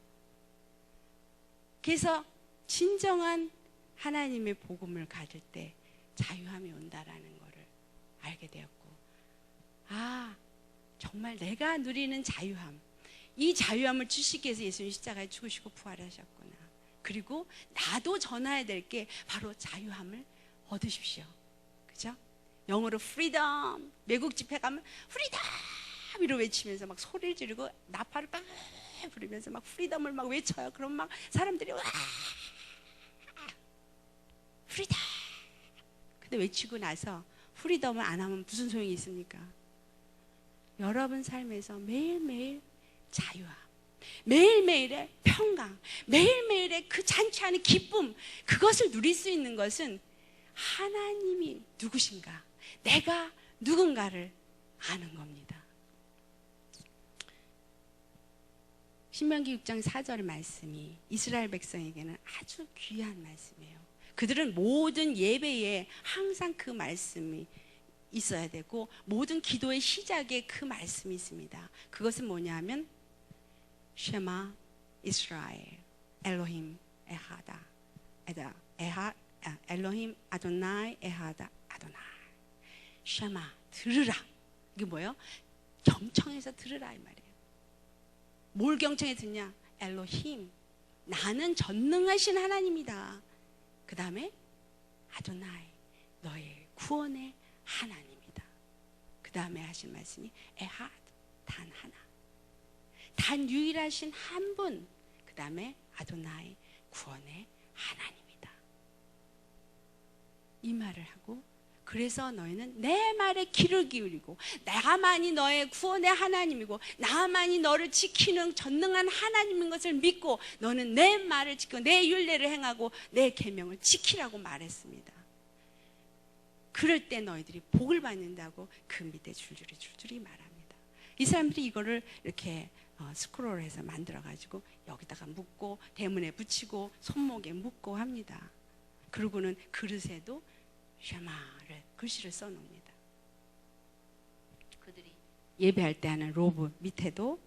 그래서 진정한 하나님의 복음을 가질 때 자유함이 온다라는 거를 알게 되었고, 정말 내가 누리는 자유함, 이 자유함을 주시기 위해서 예수님 십자가에 죽으시고 부활하셨구나. 그리고 나도 전해야 될 게 바로 자유함을 얻으십시오. 그죠? 영어로 freedom, 외국 집회 가면 freedom 이러 외치면서 막 소리를 지르고 나팔을 빡 부르면서 막 프리덤을 막 외쳐요. 그럼 막 사람들이 와 프리덤. 근데 외치고 나서 프리덤을 안 하면 무슨 소용이 있습니까? 여러분 삶에서 매일매일 자유함, 매일매일의 평강, 매일매일의 그 잔치 않은 기쁨, 그것을 누릴 수 있는 것은 하나님이 누구신가, 내가 누군가를 아는 겁니다. 신명기 6장 4절의 말씀이 이스라엘 백성에게는 아주 귀한 말씀이에요. 그들은 모든 예배에 항상 그 말씀이 있어야 되고 모든 기도의 시작에 그 말씀이 있습니다. 그것은 뭐냐면 쉐마 이스라엘 엘로힘 에하다 엘로힘 아도나이 에하다 아도나이. 쉐마 들으라. 이게 뭐예요? 경청해서 들으라 이 말이에요. 뭘 경청해 듣냐? 엘로힘, 나는 전능하신 하나님이다. 그 다음에 아도나이, 너의 구원의 하나님이다. 그 다음에 하신 말씀이 에하드, 단 하나, 단 유일하신 한 분. 그 다음에 아도나이, 구원의 하나님이다. 이 말을 하고, 그래서 너희는 내 말에 귀를 기울이고 나만이 너의 구원의 하나님이고 나만이 너를 지키는 전능한 하나님인 것을 믿고 너는 내 말을 지키고 내 율례를 행하고 내 계명을 지키라고 말했습니다. 그럴 때 너희들이 복을 받는다고 그 밑에 줄줄이 말합니다. 이 사람들이 이거를 이렇게 스크롤해서 만들어가지고 여기다가 묶고 대문에 붙이고 손목에 묶고 합니다. 그러고는 그릇에도 샤마를 글씨를 써놓습니다. 그들이 예배할 때 하는 로브 밑에도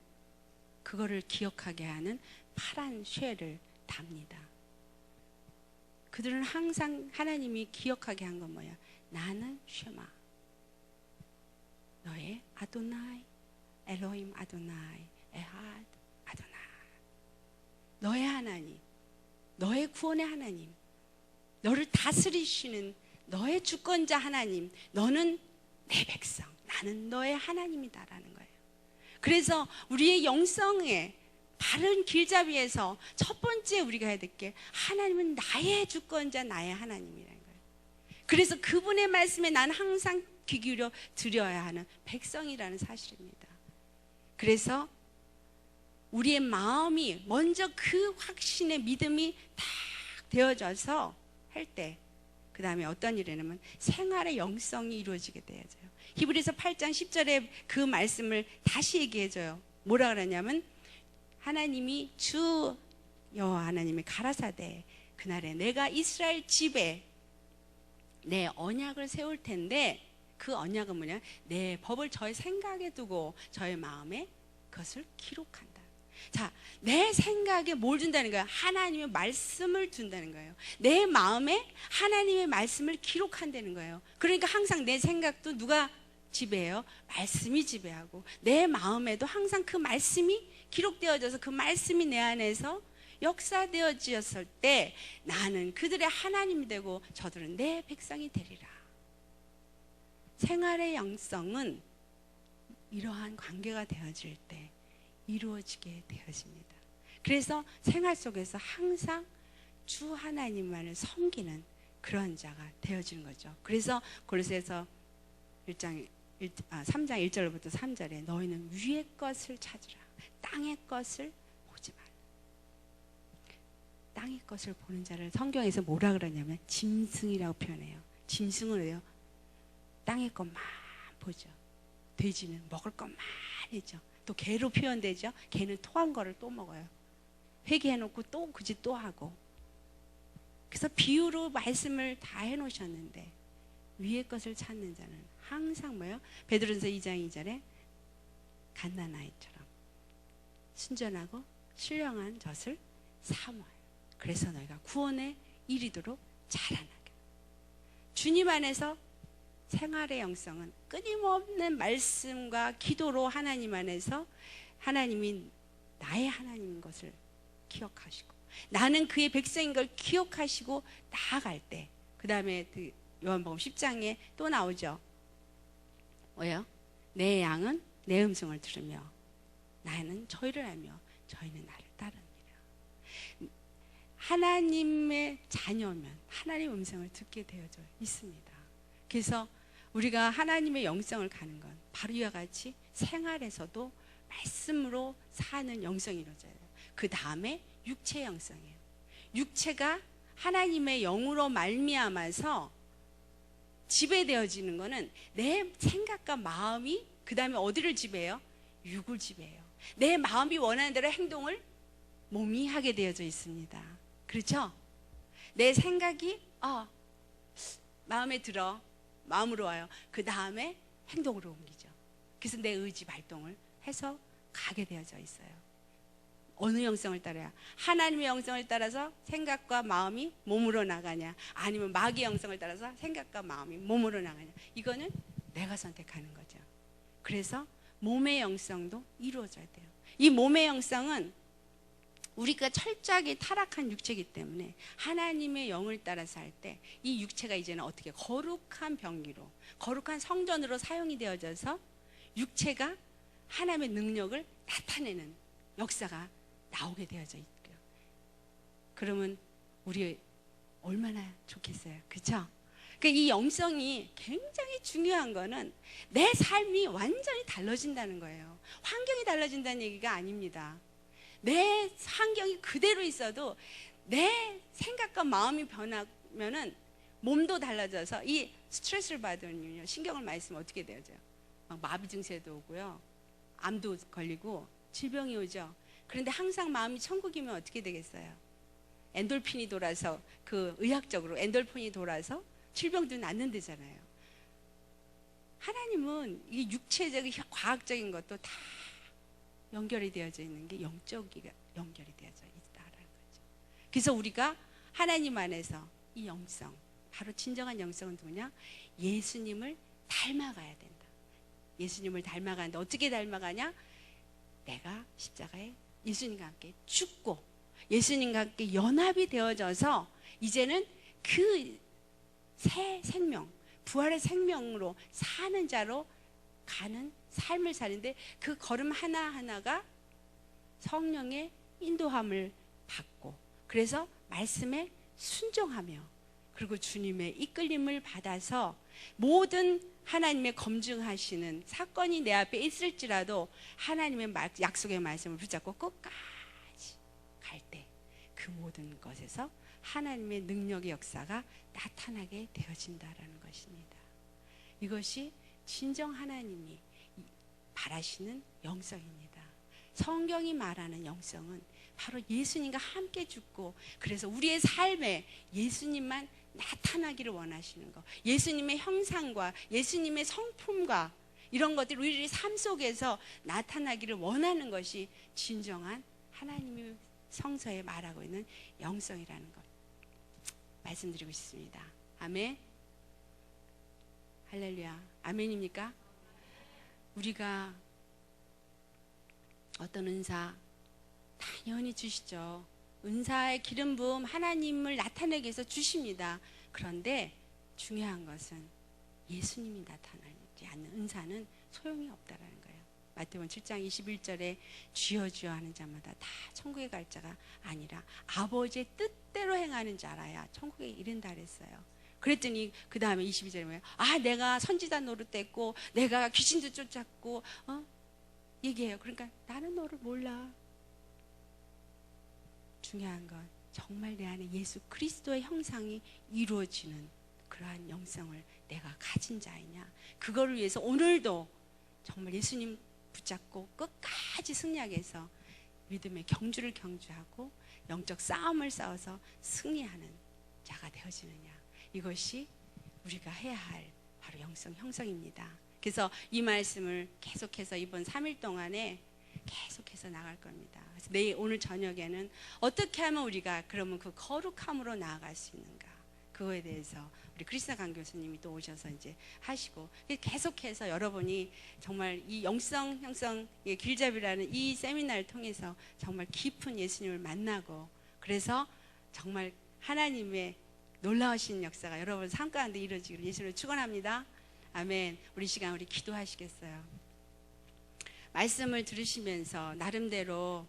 그거를 기억하게 하는 파란 쇠를 답니다. 그들은 항상 하나님이 기억하게 한 건 뭐야? 나는 쉐마, 너의 아도나이, 엘로힘 아도나이, 에하드 아도나이. 너의 하나님, 너의 구원의 하나님, 너를 다스리시는 너의 주권자 하나님, 너는 내 백성, 나는 너의 하나님이다라는 거예요. 그래서 우리의 영성의 바른 길잡이에서 첫 번째 우리가 해야 될 게 하나님은 나의 주권자, 나의 하나님이라는 거예요. 그래서 그분의 말씀에 난 항상 귀 기울여 드려야 하는 백성이라는 사실입니다. 그래서 우리의 마음이 먼저 그 확신의 믿음이 딱 되어져서 할 때 그 다음에 어떤 일이 있냐면 생활의 영성이 이루어지게 되어져요. 히브리서 8장 10절에 그 말씀을 다시 얘기해줘요. 뭐라 그러냐면 하나님이 주 여호와 하나님이 가라사대 그날에 내가 이스라엘 집에 내 언약을 세울 텐데 그 언약은 뭐냐? 내 법을 저의 생각에 두고 저의 마음에 그것을 기록한다. 자, 내 생각에 뭘 둔다는 거예요? 하나님의 말씀을 둔다는 거예요. 내 마음에 하나님의 말씀을 기록한다는 거예요. 그러니까 항상 내 생각도 누가 지배해요? 말씀이 지배하고 내 마음에도 항상 그 말씀이 기록되어져서 그 말씀이 내 안에서 역사되어졌을 때 나는 그들의 하나님이 되고 저들은 내 백성이 되리라. 생활의 영성은 이러한 관계가 되어질 때 이루어지게 되어집니다. 그래서 생활 속에서 항상 주 하나님만을 섬기는 그런 자가 되어지는 거죠. 그래서 골로새서 3장 1절부터 3절에 너희는 위의 것을 찾으라. 땅의 것을 보지 말라. 땅의 것을 보는 자를 성경에서 뭐라 그러냐면 짐승이라고 표현해요. 짐승을 해요. 땅의 것만 보죠. 돼지는 먹을 것만 해죠. 또 개로 표현되죠. 개는 토한 거를 또 먹어요. 회개해놓고 또 그 짓 또 하고. 그래서 비유로 말씀을 다 해놓으셨는데 위의 것을 찾는 자는 항상 뭐예요? 베드로전서 2장 2절에 갓난아이처럼 순전하고 신령한 젖을 사모해요. 그래서 너희가 구원에 이르도록 자라나게. 주님 안에서 생활의 영성은 끊임없는 말씀과 기도로 하나님 안에서 하나님이 나의 하나님인 것을 기억하시고 나는 그의 백성인 걸 기억하시고 나아갈 때 그 다음에 요한복음 10장에 또 나오죠. 뭐예요? 내 양은 내 음성을 들으며 나는 저희를 알며 저희는 나를 따릅니다. 하나님의 자녀면 하나님의 음성을 듣게 되어져 있습니다. 그래서 우리가 하나님의 영성을 가는 건 바로 이와 같이 생활에서도 말씀으로 사는 영성이 이루어져요. 그 다음에 육체 영성이에요. 육체가 하나님의 영으로 말미암아서 지배되어지는 것은 내 생각과 마음이 그 다음에 어디를 지배해요? 육을 지배해요. 내 마음이 원하는 대로 행동을 몸이 하게 되어져 있습니다. 그렇죠? 내 생각이 마음에 들어, 마음으로 와요. 그 다음에 행동으로 옮기죠. 그래서 내 의지 발동을 해서 가게 되어져 있어요. 어느 영성을 따라야? 하나님의 영성을 따라서 생각과 마음이 몸으로 나가냐, 아니면 마귀의 영성을 따라서 생각과 마음이 몸으로 나가냐. 이거는 내가 선택하는 거죠. 그래서 몸의 영성도 이루어져야 돼요. 이 몸의 영성은 우리가 철저하게 타락한 육체이기 때문에 하나님의 영을 따라서 할 때 이 육체가 이제는 어떻게 거룩한 병기로, 거룩한 성전으로 사용이 되어져서 육체가 하나님의 능력을 나타내는 역사가 나오게 되어져 있고요. 그러면 우리 얼마나 좋겠어요. 그렇죠? 그러니까 이 영성이 굉장히 중요한 거는 내 삶이 완전히 달라진다는 거예요. 환경이 달라진다는 얘기가 아닙니다. 내 환경이 그대로 있어도 내 생각과 마음이 변하면은 몸도 달라져서 이 스트레스를 받으면요, 신경을 많이 쓰면 어떻게 되어져요? 마비 증세도 오고요, 암도 걸리고 질병이 오죠. 그런데 항상 마음이 천국이면 어떻게 되겠어요? 엔돌핀이 돌아서, 그 의학적으로 엔돌핀이 돌아서 질병도 낫는다잖아요. 하나님은 이 육체적인 과학적인 것도 다 연결이 되어져 있는 게 영적이 연결이 되어져 있다라는 거죠. 그래서 우리가 하나님 안에서 이 영성, 바로 진정한 영성은 누구냐? 예수님을 닮아가야 된다. 예수님을 닮아가는데 어떻게 닮아가냐? 내가 십자가에 예수님과 함께 죽고 예수님과 함께 연합이 되어져서 이제는 그 새 생명, 부활의 생명으로 사는 자로 가는 삶을 사는데, 그 걸음 하나하나가 성령의 인도함을 받고, 그래서 말씀에 순종하며, 그리고 주님의 이끌림을 받아서 모든 하나님의 검증하시는 사건이 내 앞에 있을지라도 하나님의 약속의 말씀을 붙잡고 끝까지 갈 때 그 모든 것에서 하나님의 능력의 역사가 나타나게 되어진다라는 것입니다. 이것이 진정 하나님이 바라시는 영성입니다. 성경이 말하는 영성은 바로 예수님과 함께 죽고, 그래서 우리의 삶에 예수님만 나타나기를 원하시는 것, 예수님의 형상과 예수님의 성품과 이런 것들이 우리의 삶 속에서 나타나기를 원하는 것이 진정한 하나님의 성서에 말하고 있는 영성이라는 것 말씀드리고 싶습니다. 아멘. 할렐루야. 아멘입니까? 우리가 어떤 은사 당연히 주시죠. 은사의 기름 부음 하나님을 나타내기 위해서 주십니다. 그런데 중요한 것은 예수님이 나타나지 않는 은사는 소용이 없다라는 거예요. 마태복음 7장 21절에 주여 주여 하는 자마다 다 천국에 갈 자가 아니라 아버지의 뜻대로 행하는 자라야 천국에 이른다 그랬어요. 그랬더니 그 다음에 22절에 뭐예요? 내가 선지자 노릇했고 내가 귀신도 쫓았고 얘기해요. 그러니까 나는 너를 몰라. 중요한 건 정말 내 안에 예수 그리스도의 형상이 이루어지는 그러한 영성을 내가 가진 자이냐, 그거를 위해서 오늘도 정말 예수님 붙잡고 끝까지 승리하기 위해서 믿음의 경주를 경주하고 영적 싸움을 싸워서 승리하는 자가 되어지느냐, 이것이 우리가 해야 할 바로 영성 형성입니다. 그래서 이 말씀을 계속해서 이번 3일 동안에 계속해서 나갈 겁니다. 그래서 오늘 저녁에는 어떻게 하면 우리가 그러면 그 거룩함으로 나아갈 수 있는가, 그거에 대해서 우리 크리스나 강 교수님이 또 오셔서 이제 하시고, 계속해서 여러분이 정말 이 영성 형성의 길잡이라는 이 세미나를 통해서 정말 깊은 예수님을 만나고, 그래서 정말 하나님의 놀라우신 역사가 여러분 삶 가운데 이루어지기를 예수님을 축원합니다. 아멘. 우리 시간 우리 기도하시겠어요? 말씀을 들으시면서 나름대로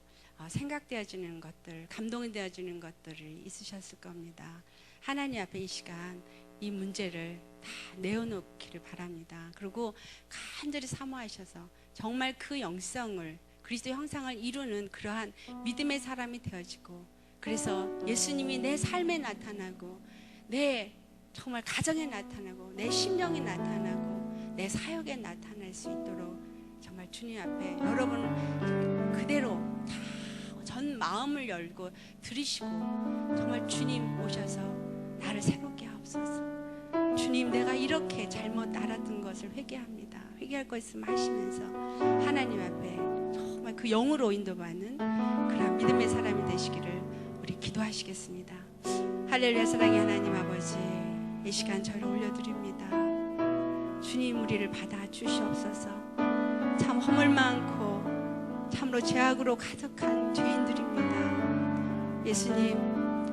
생각되어지는 것들, 감동되어지는 것들이 있으셨을 겁니다. 하나님 앞에 이 시간 이 문제를 다 내어놓기를 바랍니다. 그리고 간절히 사모하셔서 정말 그 영성을, 그리스도의 형상을 이루는 그러한 믿음의 사람이 되어지고, 그래서 예수님이 내 삶에 나타나고 내 정말 가정에 나타나고 내 심령에 나타나고 내 사역에 나타날 수 있도록 정말 주님 앞에 여러분 그대로 다 전 마음을 열고 들으시고, 정말 주님 오셔서 나를 새롭게 하옵소서. 주님, 내가 이렇게 잘못 알았던 것을 회개합니다. 회개할 것 있으면 하시면서 하나님 앞에 정말 그 영으로 인도받는 그런 믿음의 사람이 되시기를 우리 기도하시겠습니다. 할렐루야. 사랑의 하나님 아버지, 이 시간 저를 올려드립니다. 주님, 우리를 받아주시옵소서. 참 허물 많고 참으로 죄악으로 가득한 죄인들입니다. 예수님,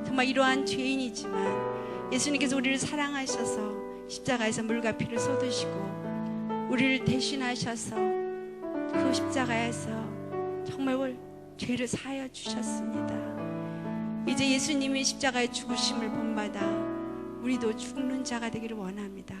정말 이러한 죄인이지만 예수님께서 우리를 사랑하셔서 십자가에서 물과 피를 쏟으시고 우리를 대신하셔서 그 십자가에서 정말 죄를 사하여 주셨습니다. 이제 예수님이 십자가의 죽으심을 본받아 우리도 죽는 자가 되기를 원합니다.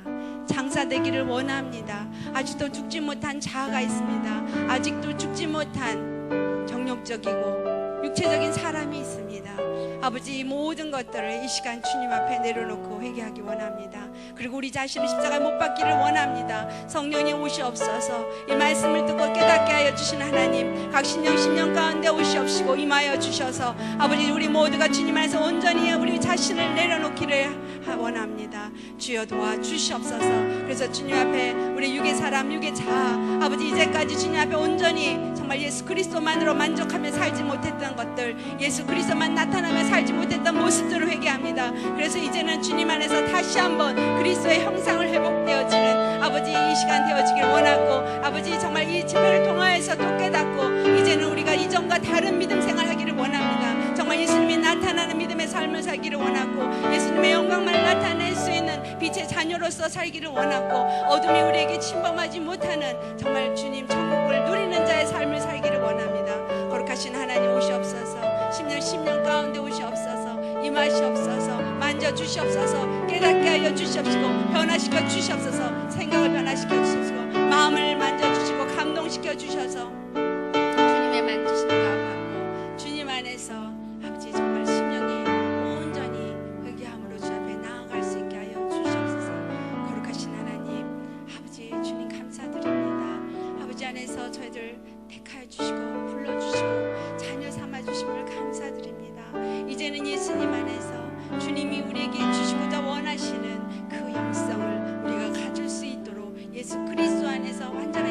장사되기를 원합니다. 아직도 죽지 못한 자아가 있습니다. 아직도 죽지 못한 정욕적이고 육체적인 사람이 있습니다. 아버지, 이 모든 것들을 이 시간 주님 앞에 내려놓고 회개하기 원합니다. 그리고 우리 자신을 십자가에 못 박기를 원합니다. 성령님 오시옵소서. 이 말씀을 듣고 깨닫게 하여 주신 하나님, 각 심령 가운데 오시옵시고 임하여 주셔서 아버지, 우리 모두가 주님 안에서 온전히 우리 자신을 내려놓기를 원합니다. 주여 도와주시옵소서. 그래서 주님 앞에 우리 육의 사람, 육의 자아, 아버지, 이제까지 주님 앞에 온전히 정말 예수 그리스도만으로 만족하며 살지 못했던 것들, 예수 그리스도만 나타나며 살지 못했던 모습들을 회개합니다. 그래서 이제는 주님 안에서 다시 한번 그리스도의 형상을 회복되어지는 아버지 이 시간 되어지길 원하고, 아버지 정말 이 집회를 통하여서 또 깨닫고 이제는 우리가 이전과 다른 믿음 생활하기를 원합니다. 정말 예수님이 나타나는 믿음의 삶을 살기를 원하고, 예수님의 영광만 나타낼 수 있는 빛의 자녀로서 살기를 원하고, 어둠이 우리에게 침범하지 못하는 정말 주님 천국을 누리는 자의 삶을 살기를 원합니다. 거룩하신 하나님 오시옵소서. 심령 가운데 오시옵소서. 임하시옵소서. 만져주시옵소서. 깨닫게 하여 주시옵시고 변화시켜 주시옵소서. 생각을 변화시켜 주시옵시고 마음을 만져주시고 감동시켜 주셔서 주님의 만지심을 받고 주님 안에서 아버지 정말 심령이 온전히 회개함으로 주 앞에 나아갈 수 있게 하여 주시옵소서. 거룩하신 하나님 아버지, 주님 감사드립니다. 아버지 안에서 저희들 택하여 주시고 불러주시고 자녀 삼아주심을 감사드립니다. 이제는 예수님 안에서 주님이 우리에게 주시고자 원하시는 그 영성을 우리가 가질 수 있도록 예수 그리스도 안에서 완전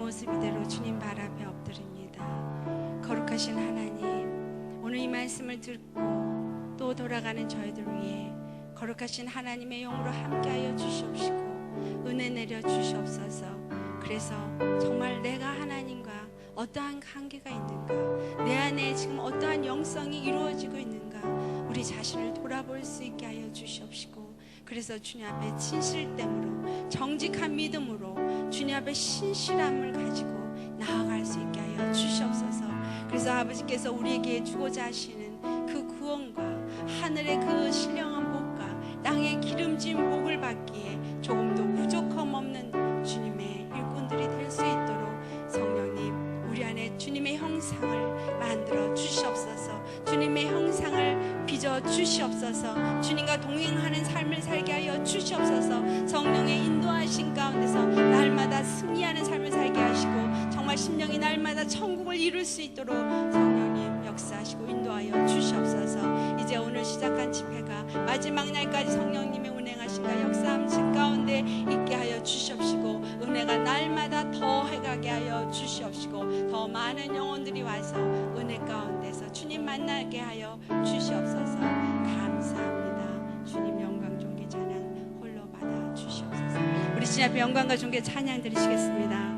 모습 이대로 주님 발 앞에 엎드립니다. 거룩하신 하나님, 오늘 이 말씀을 듣고 또 돌아가는 저희들 위해 거룩하신 하나님의 영으로 함께하여 주시옵시고 은혜 내려 주시옵소서. 그래서 정말 내가 하나님과 어떠한 관계가 있는가, 내 안에 지금 어떠한 영성이 이루어지고 있는가, 우리 자신을 돌아볼 수 있게 하여 주시옵시고, 그래서 주님 앞에 진실됨으로 정직한 믿음으로 주님 앞에 신실함을 가지고 나아갈 수 있게 하여 주시옵소서. 그래서 아버지께서 우리에게 주고자 하시는 그 구원과 하늘의 그 신령한 복과 땅의 기름진 복을 받기에 조금도 부족함 없는 주님의 일꾼들이 될 수 있도록 성령님 우리 안에 주님의 형상을 만들어 주시옵소서. 주님의 형상을 빚어 주시옵소서. 주님과 동행하는 삶을 살게 하여 주시옵소서. 성령의 인도하신 가운데서 날마다 승리하는 삶을 살게 하시고 정말 심령이 날마다 천국을 이룰 수 있도록 성령님 역사하시고 인도하여 주시옵소서. 이제 오늘 시작한 집회가 마지막 날까지 성령님의 운행하신가 역사함 집 가운데 있게 하여 주시옵시고 은혜가 날마다 더 해가게 하여 주시옵시고 더 많은 영혼들이 와서 은혜 가운데서 주님 만나게 하여 주시옵소서. 감사합니다. 주님 영광 존귀 찬양 홀로 받아 주시옵소서. 우리 주님 앞에 영광과 존귀 찬양 드리시겠습니다.